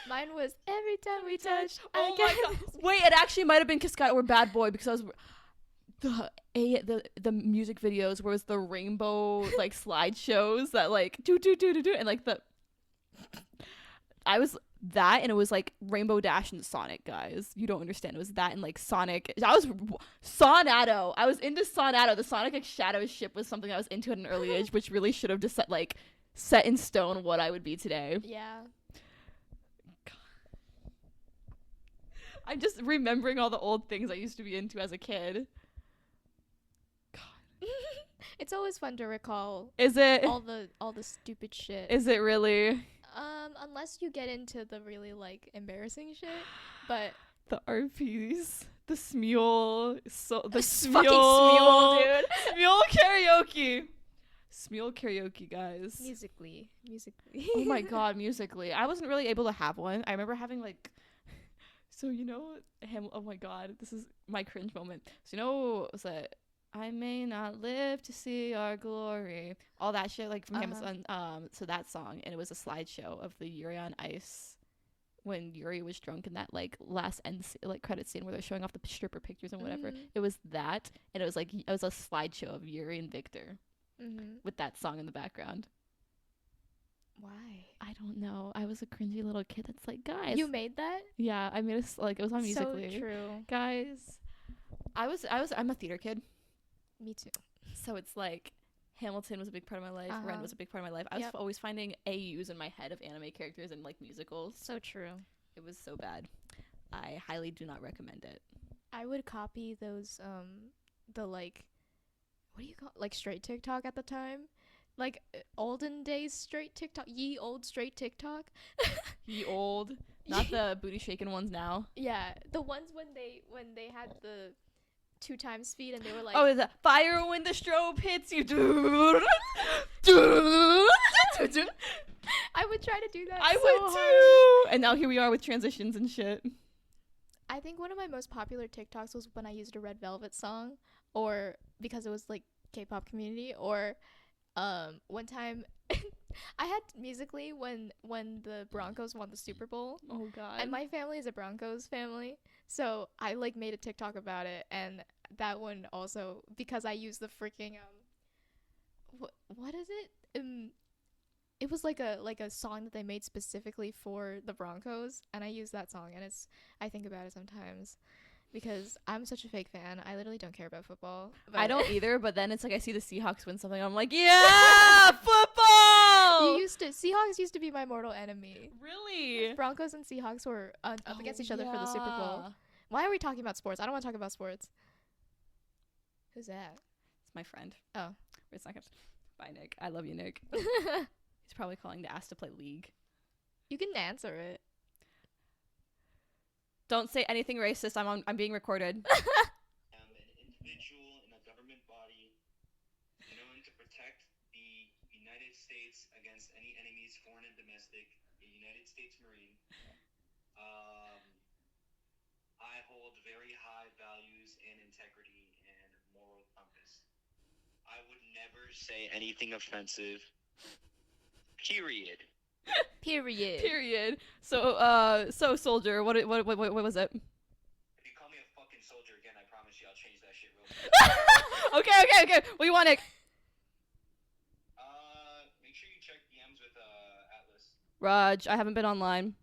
Mine was Every Time We Touch. Oh my god! Wait, it actually might have been Cascada or Bad Boy, because I was the music videos was the rainbow like slideshows that like do and like I was that, and it was like Rainbow Dash and Sonic, guys. You don't understand. It was that and like Sonic. I was Sonato. I was into Sonato. The Sonic like Shadow ship was something I was into at an early age, which really should have just set in stone what I would be today. Yeah. I'm just remembering all the old things I used to be into as a kid. God. It's always fun to recall Is it? all the stupid shit. Is it really? Unless you get into the really like embarrassing shit, but The RPs, the Smule, the fucking Smule, dude. Smule karaoke. Smule karaoke, guys. Musically. Oh my god, musically. I wasn't really able to have one. I remember having like, so oh my god, this is my cringe moment. So what was that? I may not live to see our glory. All that shit, like from Hamilton. So that song, and it was a slideshow of the Yuri on Ice when Yuri was drunk in that like last credit scene where they're showing off the stripper pictures and whatever. It was that, and it was a slideshow of Yuri and Victor with that song in the background. Why? I don't know. I was a cringy little kid that's like, guys. You made that? Yeah, I made it like it was on Musically. So true. Guys, I'm a theater kid. Me too. So it's like Hamilton was a big part of my life. Ren was a big part of my life. I was always finding AUs in my head of anime characters and like musicals. So true. It was so bad. I highly do not recommend it. I would copy those the like, what do you call like straight TikTok at the time? Like olden days straight TikTok, ye old straight TikTok. Ye old, not the booty shaking ones now. Yeah, the ones when they had the 2 times speed and they were like, oh, is that fire when the strobe hits you? I would try to do that. I so would hard. too. And now here we are with transitions and shit. I think one of my most popular TikToks was when I used a Red Velvet song, or because it was like K-pop community, or one time I had Musically when the Broncos won the Super Bowl, Oh God. and my family is a Broncos family, so I like made a TikTok about it, and that one also because I used the freaking what is it? It was like a song that they made specifically for the Broncos, and I use that song, and I think about it sometimes because I'm such a fake fan. I literally don't care about football. I don't either, but then it's like I see the Seahawks win something, I'm like, yeah, football. Seahawks used to be my mortal enemy. Really? Broncos and Seahawks were up against each other for the Super Bowl. Why are we talking about sports? I don't want to talk about sports. Who's that? It's my friend. Oh. Wait a second. Bye, Nick. I love you, Nick. He's probably calling to ask to play League. You can answer it. Don't say anything racist. I'm being recorded. I'm an individual in a government body known to protect the United States against any enemies, foreign and domestic, a United States Marine. I hold very high values and integrity and moral compass. I would never say anything offensive. Period. Period. So soldier, what was it? If you call me a fucking soldier again, I promise you I'll change that shit real quick. Okay. What do you want, Nick? Make sure you check DMs with Atlas. Raj, I haven't been online.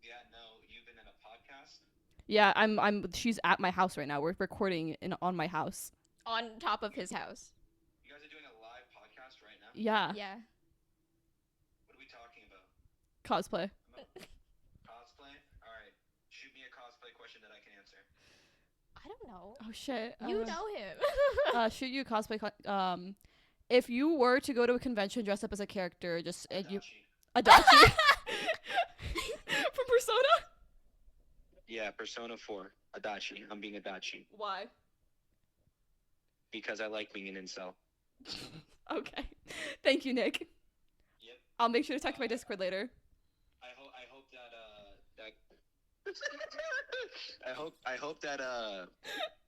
Yeah, no, you've been in a podcast? Yeah, she's at my house right now. We're recording on my house. On top of his house. You guys are doing a live podcast right now? Yeah. Yeah. What are we talking about? Cosplay. Cosplay? Alright. Shoot me a cosplay question that I can answer. I don't know. Oh shit. You know him. Shoot you a cosplay. If you were to go to a convention dressed up as a character, just Adachi. From Persona? Yeah, Persona 4. Adachi. I'm being Adachi. Why? Because I like being an incel. Okay. Thank you, Nick. Yep. I'll make sure to check my Discord later. I hope that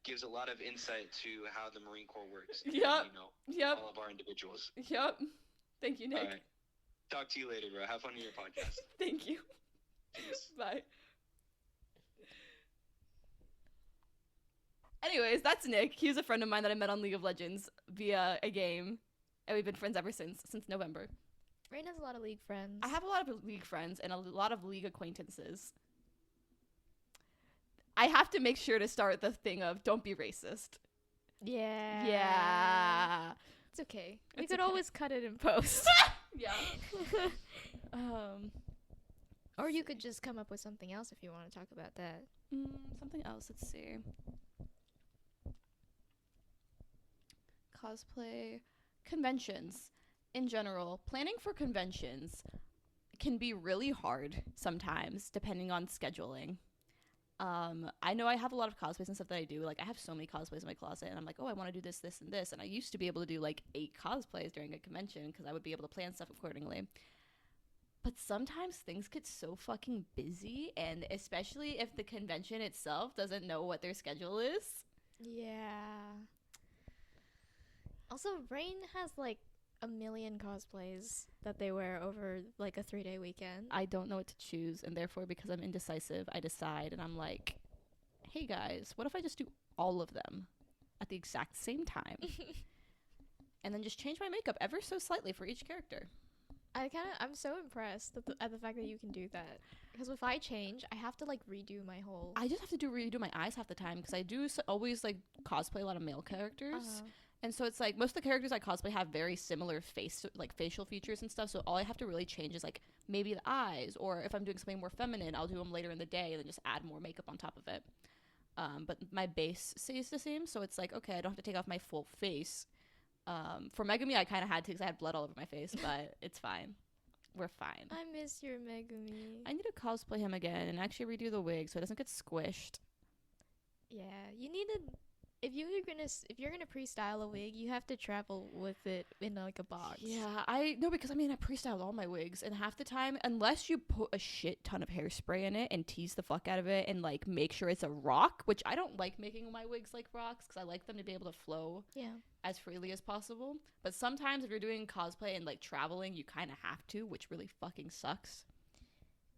gives a lot of insight to how the Marine Corps works. And, Yep. Yep. all of our individuals. Yep. Thank you, Nick. All right. Talk to you later, bro. Have fun in your podcast. Thank you. Peace. Bye. Anyways, that's Nick. He was a friend of mine that I met on League of Legends via a game, and we've been friends ever since November. Rain has a lot of League friends. I have a lot of League friends and a lot of League acquaintances. I have to make sure to start the thing of don't be racist. Yeah. Yeah. It's okay. We It's could okay. always cut it in post. Yeah. Or you could just come up with something else if you want to talk about that. Something else. Let's see. Cosplay conventions in general. Planning for conventions can be really hard sometimes, depending on scheduling. I know I have a lot of cosplays and stuff that I do. Like, I have so many cosplays in my closet, and I'm like, oh, I want to do this, this, and this. And I used to be able to do like 8 cosplays during a convention because I would be able to plan stuff accordingly. But sometimes things get so fucking busy, and especially if the convention itself doesn't know what their schedule is. Yeah. Also, Rain has like a million cosplays that they wear over like a 3-day weekend. I don't know what to choose, and therefore, because I'm indecisive, I decide, and I'm like, hey guys, what if I just do all of them at the exact same time? And then just change my makeup ever so slightly for each character. I'm so impressed at the fact that you can do that. Because if I change, I have to like redo my whole. I just have to redo my eyes half the time because I do always like cosplay a lot of male characters. And so it's like most of the characters I cosplay have very similar facial features and stuff. So all I have to really change is like maybe the eyes, or if I'm doing something more feminine, I'll do them later in the day and then just add more makeup on top of it. But my base stays the same. So it's like, okay, I don't have to take off my full face. For Megami, I kind of had to because I had blood all over my face, but it's fine. We're fine. I miss your Megumi. I need to cosplay him again and actually redo the wig so it doesn't get squished. Yeah, you need to if you're gonna pre-style a wig, you have to travel with it in like a box. Yeah, I know because I mean I pre-styled all my wigs, and half the time, unless you put a shit ton of hairspray in it and tease the fuck out of it and like make sure it's a rock, which I don't like making my wigs like rocks because I like them to be able to flow Yeah. as freely as possible. But sometimes if you're doing cosplay and like traveling, you kind of have to, which really fucking sucks.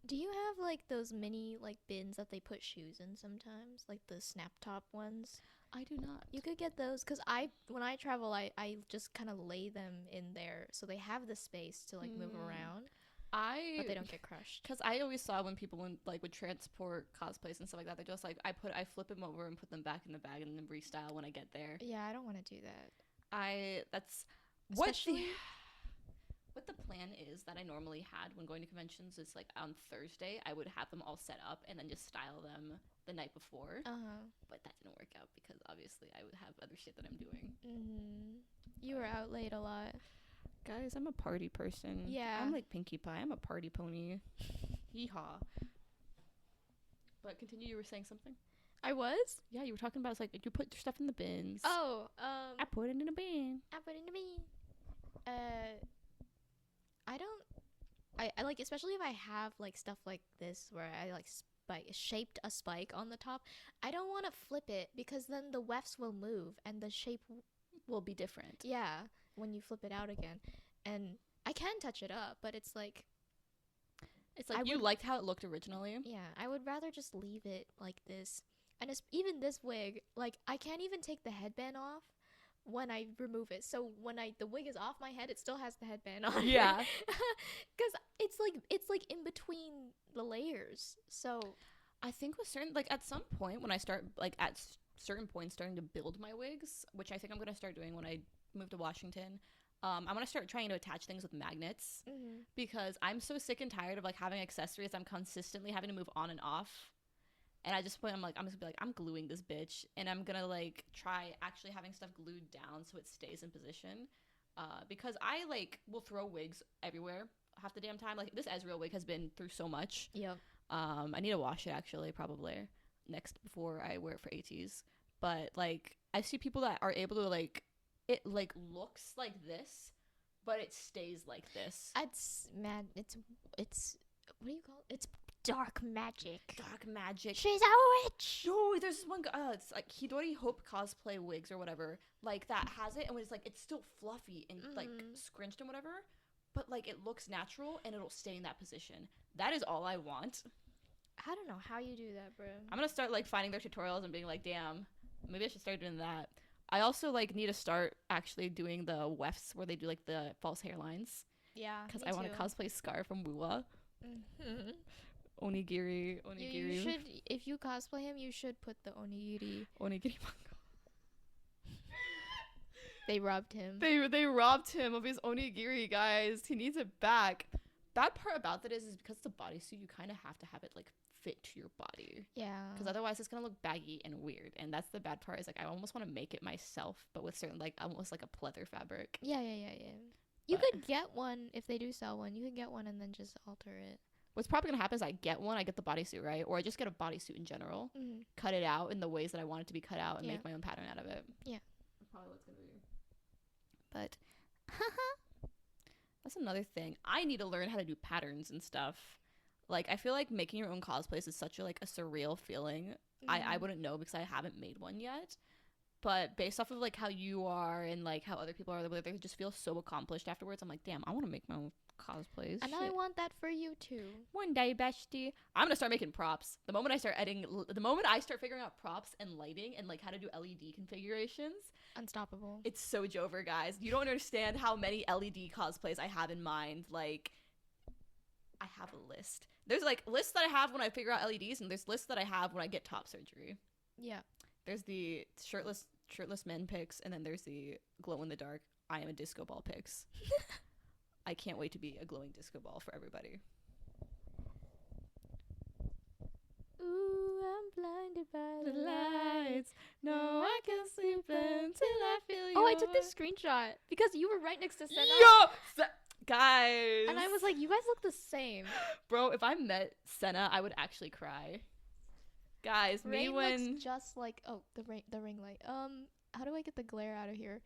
Do you have like those mini like bins that they put shoes in sometimes, like the snap top ones? I do not. You could get those because when I travel, I just kind of lay them in there so they have the space to like move around, but they don't get crushed. Because I always saw when people would transport cosplays and stuff like that, they're just like I flip them over and put them back in the bag and then restyle when I get there. Yeah, I don't want to do that. That's Especially what the plan is that I normally had when going to conventions is like on Thursday I would have them all set up and then just style them the night before. But that didn't work out because obviously I would have other shit that I'm doing. You were out late a lot. Guys, I'm a party person. Yeah. I'm like Pinkie Pie. I'm a party pony. Hee-haw. But continue, you were saying something? I was? Yeah, you were talking about it's like you put your stuff in the bins. Oh, I put it in a bin. I put it in a bin. I like, especially if I have like stuff like this where I like shaped a spike on the top, I don't want to flip it because then the wefts will move and the shape will be different. Yeah, when you flip it out again. And I can touch it up, but it's like you liked how it looked originally. Yeah, I would rather just leave it like this. And even this wig, like I can't even take the headband off when I remove it. So when the wig is off my head, it still has the headband on. Yeah. Cuz it's like in between the layers. So I think with certain like at some point when I start like at certain points starting to build my wigs, which I think I'm going to start doing when I move to Washington, I'm going to start trying to attach things with magnets because I'm so sick and tired of like having accessories I'm consistently having to move on and off. And at this point, I'm just gonna be like, I'm gluing this bitch, and I'm gonna like try actually having stuff glued down so it stays in position, because I like will throw wigs everywhere half the damn time. Like this Ezreal wig has been through so much. Yep. I need to wash it actually probably next before I wear it for ATs. But like I see people that are able to like it like looks like this, but it stays like this. It's mad. It's what do you call it? It's dark magic. Dark magic. She's a witch. No, there's this one guy. It's like Hidori Hope cosplay wigs or whatever. Like that has it, and it's like it's still fluffy and like scrunched and whatever, but like it looks natural and it'll stay in that position. That is all I want. I don't know how you do that, bro. I'm gonna start like finding their tutorials and being like, damn, maybe I should start doing that. I also like need to start actually doing the wefts where they do like the false hairlines. Yeah, because I want to cosplay Scar from Wuwa. Onigiri. You should, if you cosplay him, you should put the onigiri manga. They robbed him. They robbed him of his onigiri, guys. He needs it back. Bad part about that is because it's a bodysuit, you kind of have to have it like fit to your body. Yeah. Because otherwise it's gonna look baggy and weird, and that's the bad part. Is like I almost want to make it myself, but with certain like almost like a pleather fabric. Yeah. You could get one if they do sell one. You could get one and then just alter it. What's probably gonna happen is I get one, I get the bodysuit, right? Or I just get a bodysuit in general, cut it out in the ways that I want it to be cut out, and make my own pattern out of it. Yeah. That's probably what's gonna be. But that's another thing. I need to learn how to do patterns and stuff. Like I feel like making your own cosplays is such a like a surreal feeling. I wouldn't know because I haven't made one yet. But based off of like how you are and like how other people are, they just feel so accomplished afterwards. I'm like, damn, I want to make my own cosplays. And I want that for you too. One day, bestie. I'm gonna start making props. The moment I start figuring out props and lighting and like how to do LED configurations, unstoppable. It's so Jover, guys. You don't understand how many LED cosplays I have in mind. Like, I have a list. There's like lists that I have when I figure out LEDs, and there's lists that I have when I get top surgery. Yeah. There's the shirtless men pics, and then there's the glow in the dark I am a disco ball pics. I can't wait to be a glowing disco ball for everybody. Ooh, I'm blinded by the lights. No, I can sleep until I feel you. Oh, I took this screenshot because you were right next to Senna. Yo! Guys. And I was like, you guys look the same. Bro, if I met Senna, I would actually cry. Guys, me Rain when looks just like the ring light. How do I get the glare out of here?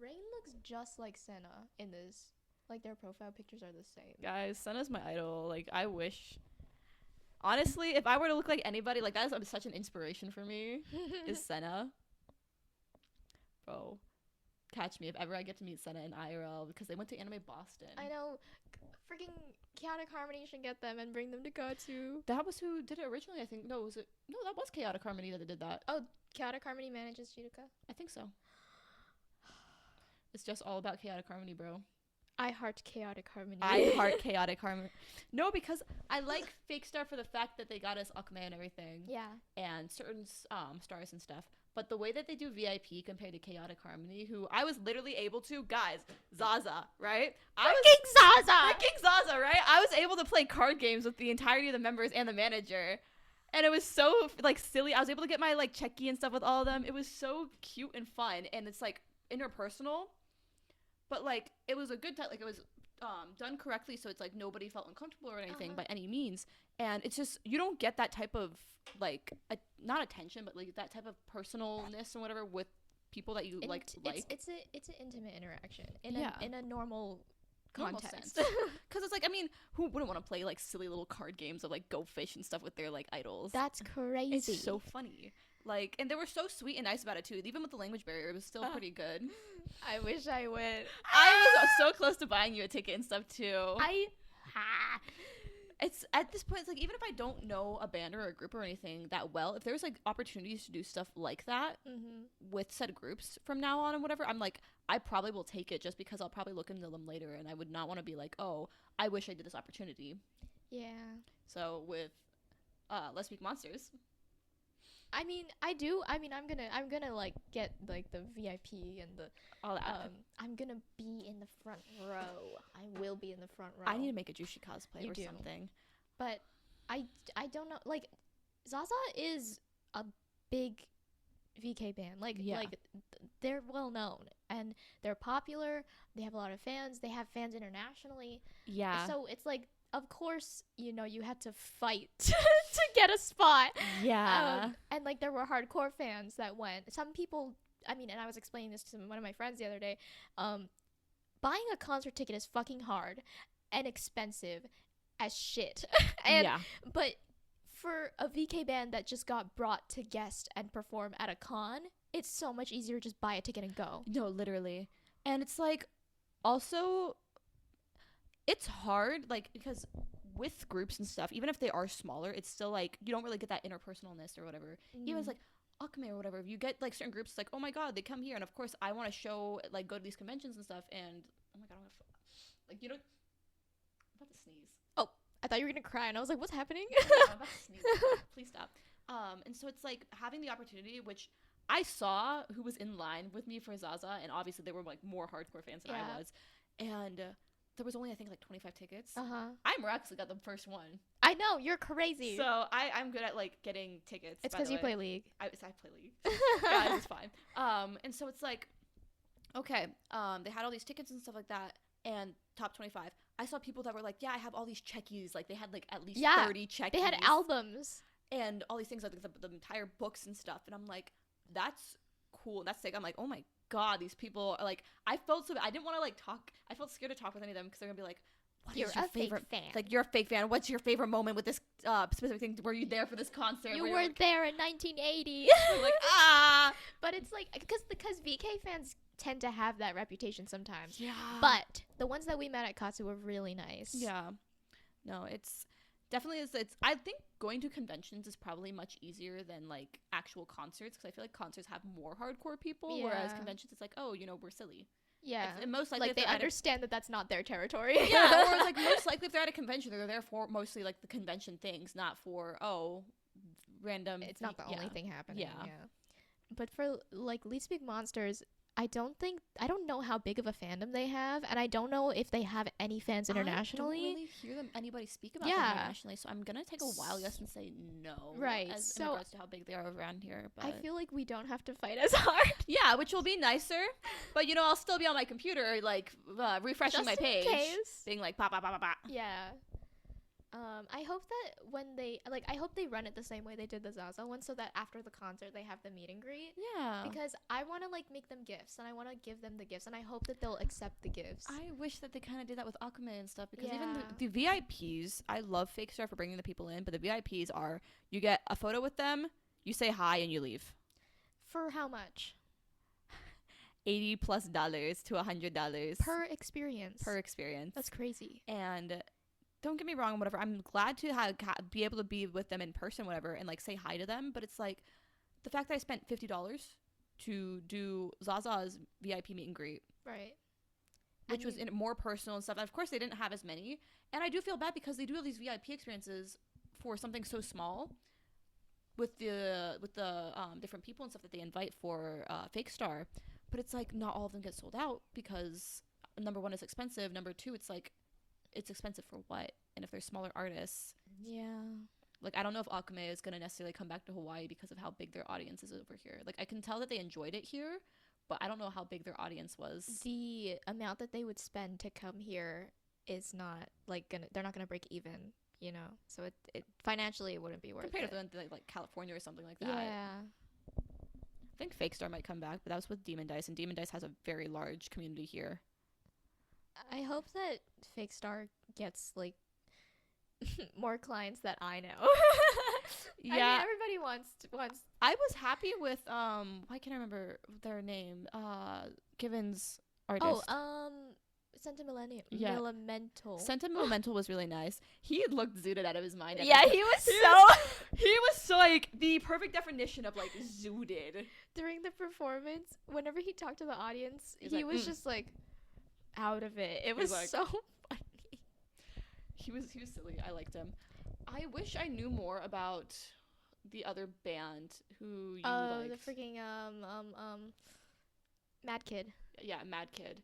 Rain looks just like Senna in this. Like their profile pictures are the same. guys, Senna's my idol. Like I wish. Honestly, if I were to look like anybody, like that is such an inspiration for me. Is Senna. Bro, catch me if ever I get to meet Senna in IRL because they went to Anime Boston. I know. Freaking Chaotic Harmony should get them and bring them to Gatsu. That was who did it originally, I think. No, was it? No, that was Chaotic Harmony that did that. Oh, Chaotic Harmony manages Judoka? I think so. It's just all about Chaotic Harmony, bro. I heart Chaotic Harmony. I heart Chaotic Harmony. No, because I like Fake Star for the fact that they got us Akame and everything. Yeah. And certain stars and stuff. But the way that they do VIP compared to Chaotic Harmony, who I was literally able to, guys, Zaza, right? Freaking Zaza, right? I was able to play card games with the entirety of the members and the manager. And it was so, like, silly. I was able to get my, like, checky and stuff with all of them. It was so cute and fun. And it's, like, interpersonal. But, like, it was a good time. Like, it was done correctly, so it's, like, nobody felt uncomfortable or anything by any means. And it's just, you don't get that type of, like, not attention, but, like, that type of personalness and whatever with people that you, like. It's an intimate interaction in a normal context. context. Because it's like, I mean, who wouldn't want to play like silly little card games of like Go Fish and stuff with their like idols? That's crazy. It's so funny. Like, and they were so sweet and nice about it too. Even with the language barrier, it was still pretty good. I wish I went. I was so close to buying you a ticket and stuff too. It's at this point, it's like even if I don't know a band or a group or anything that well, if there's like opportunities to do stuff like that with said groups from now on and whatever, I'm like, I probably will take it just because I'll probably look into them later, and I would not want to be like, oh, I wish I did this opportunity. Yeah. So with Let's Speak Monsters. I mean, I do. I mean, I'm gonna like get like the VIP and the all that. I'm gonna be in the front row. I will be in the front row. I need to make a Jushi cosplay You or do. something. But I don't know. Like, Zaza is a big VK band. Like, they're well known and they're popular. They have a lot of fans. They have fans internationally. Yeah. So it's like, of course, you know, you had to fight to get a spot. Yeah. And like, there were hardcore fans that went. Some people, I mean, and I was explaining this to one of my friends the other day. Buying a concert ticket is fucking hard and expensive as shit. But for a VK band that just got brought to guest and perform at a con, it's so much easier to just buy a ticket and go. No, literally. And it's like, also, it's hard, like, because with groups and stuff, even if they are smaller, it's still like, you don't really get that interpersonalness or whatever. Even it's like Akame or whatever, if you get like certain groups, it's like, oh my god, they come here, and of course I want to show, like, go to these conventions and stuff, and oh my god, I'm gonna like, you know, I'm about to sneeze. I thought you were gonna cry, and I was like, what's happening? I'm about to sneeze. Please stop. And so it's like having the opportunity, which I saw who was in line with me for Zaza, and obviously they were like more hardcore fans than I was, and there was only I think like 25 tickets. I miraculously got the first one. I know, you're crazy. So I'm good at like getting tickets. It's because you play League. I play League. Guys, it's fine. And so it's like, okay, they had all these tickets and stuff like that, and top 25. I saw people that were like, yeah, I have all these checkies. Like, they had, like, at least 30 checkies. They had albums. And all these things, like, the entire books and stuff. And I'm like, that's cool. That's sick. I'm like, oh, my God, these people are, like, I felt so, I didn't want to, like, talk. I felt scared to talk with any of them because they're going to be like, what is your favorite fan? Like, you're a fake fan. What's your favorite moment with this specific thing? Were you there for this concert? You were there in 1980. I'm like, ah. But it's like, because VK fans tend to have that reputation sometimes. Yeah. But the ones that we met at Katsu were really nice. Yeah. No, it's definitely it's I think going to conventions is probably much easier than like actual concerts, because I feel like concerts have more hardcore people, whereas conventions it's like, oh, you know, we're silly. Yeah. And most likely like they understand that that's not their territory. Yeah, or like most likely if they're at a convention, they're there for mostly like the convention things, not for random. It's not the only thing happening. Yeah. But for like Let's Speak Monsters, I don't know how big of a fandom they have, and I don't know if they have any fans internationally. I don't really hear anybody speak about them internationally, so I'm gonna take a wild guess and say no. Right. In regards to how big they are around here, but I feel like we don't have to fight as hard. Yeah, which will be nicer, but you know, I'll still be on my computer, like refreshing Just my page, in case. being like, pa pa pa pa pa. Yeah. I hope that when they like, I hope they run it the same way they did the Zaza one, so that after the concert they have the meet and greet. Yeah. Because I want to like make them gifts, and I want to give them the gifts, and I hope that they'll accept the gifts. I wish that they kind of did that with Akume and stuff, because even Yeah. the VIPs, I love Fake Star for bringing the people in, but the VIPs are, you get a photo with them, you say hi, and you leave. For how much? $80+ to $100 Per experience. per experience. That's crazy. And don't get me wrong, whatever. I'm glad to be able to be with them in person, whatever, and like say hi to them. But it's like the fact that I spent $50 to do Zaza's VIP meet and greet, Right. which was more personal and stuff. And of course, they didn't have as many, and I do feel bad because they do have these VIP experiences for something so small, with the different people and stuff that they invite for Fake Star. But it's like not all of them get sold out because number one, it's expensive. Number two, it's like it's expensive for what? And if they're smaller artists, Yeah. like I don't know if Akume is gonna necessarily come back to Hawaii because of how big their audience is over here. Like I can tell that they enjoyed it here, but I don't know how big their audience was. The amount that they would spend to come here is not like they're not gonna break even, you know. So it financially it wouldn't be worth Compared it. to them to like California or something like that. Yeah. I think Fake Star might come back, but that was with Demon Dice, and Demon Dice has a very large community here. I hope that Fake Star gets like more clients that I know. Yeah, I mean, everybody wants. I was happy with why can't I remember their name? Given's artist. Sentimental. Yeah. Elemental. Sentimental was really nice. He looked zooted out of his mind. Yeah, he was He so. He was so like the perfect definition of like zooted. During the performance, whenever he talked to the audience, He's he like, was just like out of it. It was like- so funny. He was silly. I liked him. I wish I knew more about the other band who you The liked. freaking Mad Kid. Yeah, Mad Kid.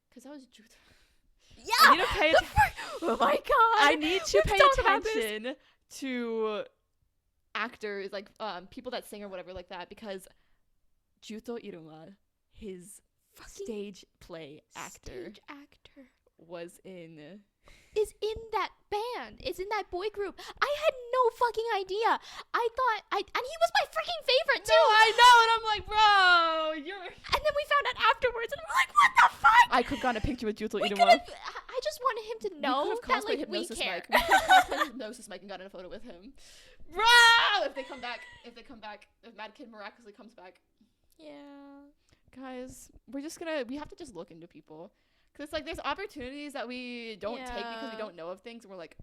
Because that was Yeah. I need to pay the oh my god. I need to Let's pay talk about this. attention to actors, like people that sing or whatever like that, because Juto Iruma, his Fucking stage play actor, Stage actor was in. is in that band. Is in that boy group. I had no fucking idea. I thought and he was my freaking favorite too. No, I know, and I'm like, bro, you're. And then we found out afterwards, and we're like, what the fuck? I could have gotten a picture with Juto We could Iruma. have. I just wanted him to know that like we care. We could have cosplayed Hypnosis Mike and gotten a photo with him. Bro, if they come back, if Mad Kid miraculously comes back, Yeah. guys, we have to just look into people. Cause it's like there's opportunities that we don't take because we Yeah. don't know of things, and we're like,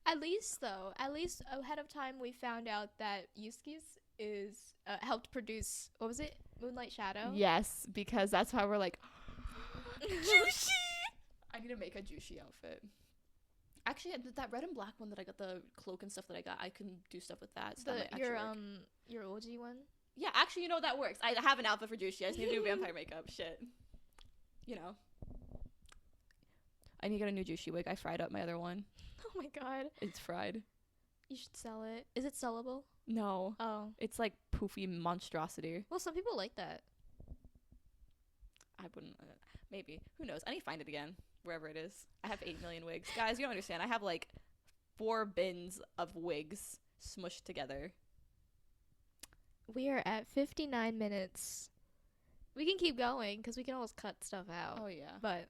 At least ahead of time, we found out that Yusuke's is helped produce, what was it, Moonlight Shadow. yes, because that's why we're like, Jushi. I need to make a Jushi outfit. Actually, that red and black one that I got, the cloak and stuff that I got, I can do stuff with that. So that might actually work. Your OG one. Yeah, actually, you know, that works. I have an outfit for Jushi. I just need to do vampire makeup. Shit. You know. I need to get a new Jushi wig. I fried up my other one. Oh my god. It's fried. You should sell it. Is it sellable? No. Oh. It's like poofy monstrosity. Well, some people like that. I wouldn't. Maybe. Who knows? I need to find it again. Wherever it is. I have 8 million wigs. Guys, you don't understand. I have like 4 bins of wigs smushed together. We are at 59 minutes. We can keep going because we can always cut stuff out. Oh, yeah. But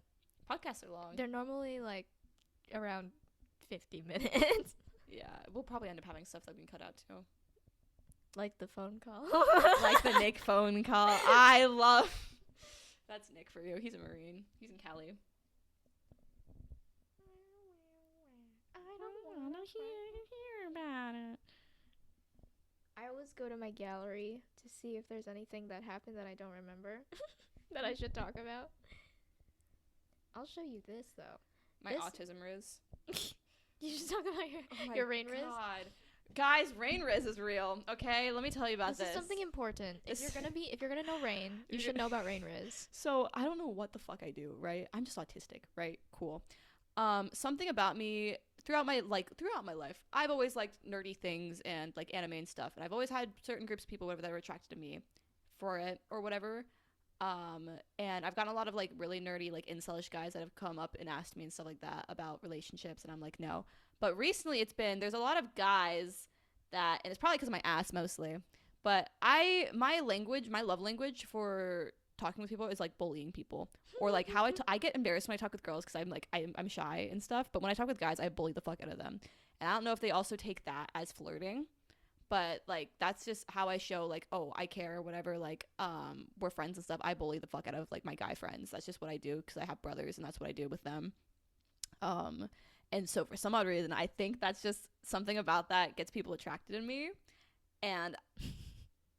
Podcasts are long. they're normally like around 50 minutes. Yeah. We'll probably end up having stuff that we can cut out too. Like the phone call. Like the Nick phone call. I love. That's Nick for you. He's a Marine. He's in Cali. I don't want to hear about it. I always go to my gallery to see if there's anything that happened that I don't remember that I should talk about. I'll show you this though. My This- autism riz. You should talk about Oh my your rain riz. God. Guys, rain riz is real. Okay, let me tell you about This is something important. If This- you're gonna know rain, you should know about rain riz. So I don't know what the fuck I do, right? I'm just autistic, right? Cool. Something about me throughout my life, I've always liked nerdy things and like anime and stuff, and I've always had certain groups of people whatever that were attracted to me for it or whatever. And I've gotten a lot of like really nerdy like incelish guys that have come up and asked me and stuff like that about relationships, and I'm like no. But recently there's a lot of guys that, and it's probably because of my ass mostly, but my love language for talking with people is like bullying people, or like how I get embarrassed when I talk with girls because I'm like I'm shy and stuff, but when I talk with guys I bully the fuck out of them, and I don't know if they also take that as flirting, but like that's just how I show like, oh, I care or whatever, like we're friends and stuff. I bully the fuck out of like my guy friends. That's just what I do because I have brothers and that's what I do with them. And so for some odd reason I think that's just something about that gets people attracted in me, and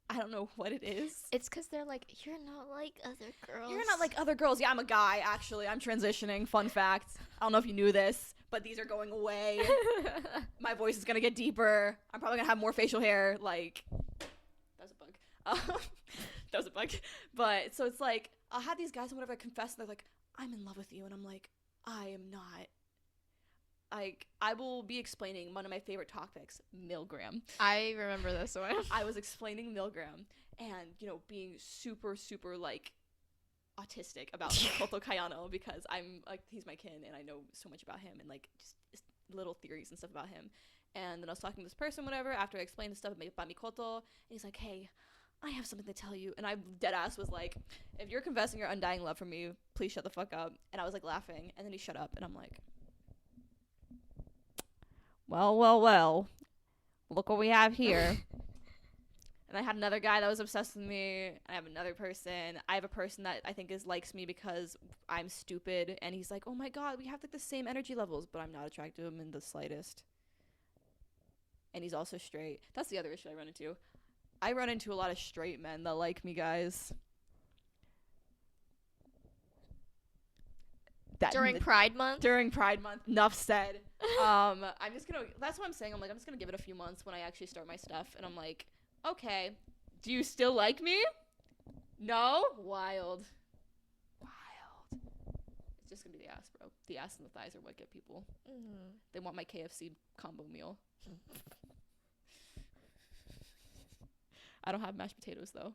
I don't know what it is. It's because they're like, you're not like other girls. You're not like other girls. Yeah, I'm a guy, actually. I'm transitioning. Fun fact. I don't know if you knew this, but these are going away. My voice is going to get deeper. I'm probably going to have more facial hair. Like, that was a bug. That was a bug. But, so it's like, I'll have these guys and whatever I confess, they're like, I'm in love with you. And I'm like, I am not. Like, I will be explaining one of my favorite topics, milligram. I remember this one. I was explaining milligram and, you know, being super, super, like, autistic about Makoto Kayano because I'm, like, he's my kin and I know so much about him and, like, just little theories and stuff about him. And then I was talking to this person, whatever, after I explained the stuff about Mikoto, and he's like, hey, I have something to tell you. And I deadass was like, if you're confessing your undying love for me, please shut the fuck up. And I was, like, laughing, and then he shut up, and I'm like, well, look what we have here. And I had another guy that was obsessed with me. I have another person. I have a person that I think likes me because I'm stupid. And he's like, oh my god, we have like the same energy levels. But I'm not attracted to him in the slightest. And he's also straight. That's the other issue I run into. I run into a lot of straight men that like me, guys. During Pride Month? During Pride Month. Enough said. I'm just gonna, that's what I'm saying. I'm like, I'm just gonna give it a few months when I actually start my stuff. And I'm like, okay, do you still like me? No? Wild. It's just gonna be the ass, bro. The ass and the thighs are what get people. Mm-hmm. They want my KFC combo meal. I don't have mashed potatoes, though.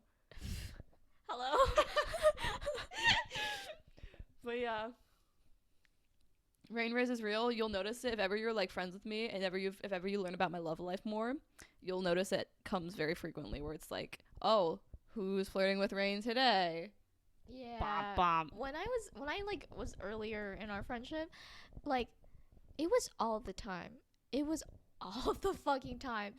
Hello? But yeah. Rain Riz is real. You'll notice it if ever you're like friends with me, and if ever you learn about my love life more, you'll notice it comes very frequently where it's like, oh, who's flirting with Rain today? Yeah. Bom, bom. When I was earlier in our friendship, like, it was all the time. It was all the fucking time.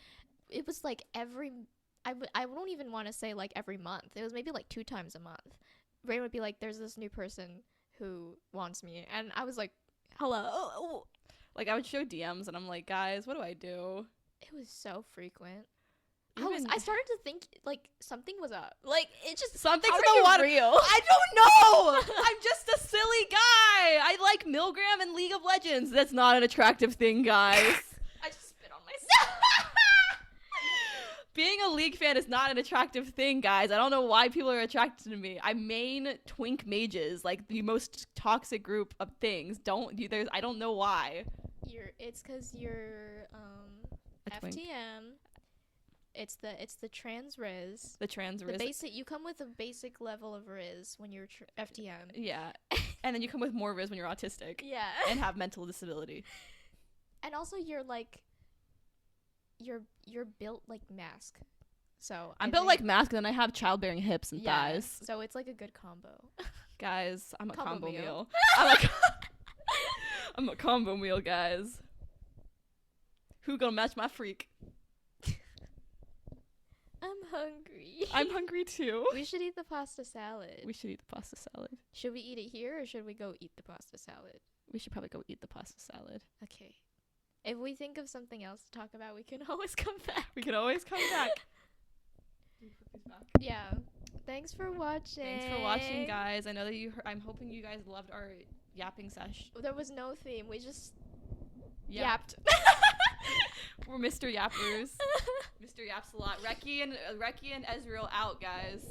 It was like I don't even want to say like every month. It was maybe like 2 times a month. Rain would be like, there's this new person who wants me, and I was like, hello. Like, I would show DMs and I'm like, guys, what do I do? It was so frequent. Even I started to think like something was up. Like, it just, something's how in are the you water. real? I don't know. I'm just a silly guy. I like Milgram and League of Legends. That's not an attractive thing, guys. I just spit on myself. Being a League fan is not an attractive thing, guys. I don't know why people are attracted to me. I main twink mages, like the most toxic group of things. I don't know why. It's because you're FTM. It's the trans Riz. The trans Riz. The basic. You come with a basic level of Riz when you're FTM. Yeah, and then you come with more Riz when you're autistic. Yeah. And have mental disability. And also, you're like, you're built like Mask. So I'm built like Mask, and then I have childbearing hips and thighs. So it's like a good combo. Guys, I'm a combo meal. meal. I'm a combo meal, guys. Who gonna match my freak? I'm hungry. I'm hungry too. We should eat the pasta salad. We should eat the pasta salad. Should we eat it here or should we go eat the pasta salad? We should probably go eat the pasta salad. Okay. If we think of something else to talk about, we can always come back. We can always come back. Yeah. Thanks for watching. Thanks for watching, guys. I know that I'm hoping you guys loved our yapping sesh. There was no theme. We just yapped. We're Mr. Yappers. Mr. Yaps a lot. Reki and Ezreal out, guys.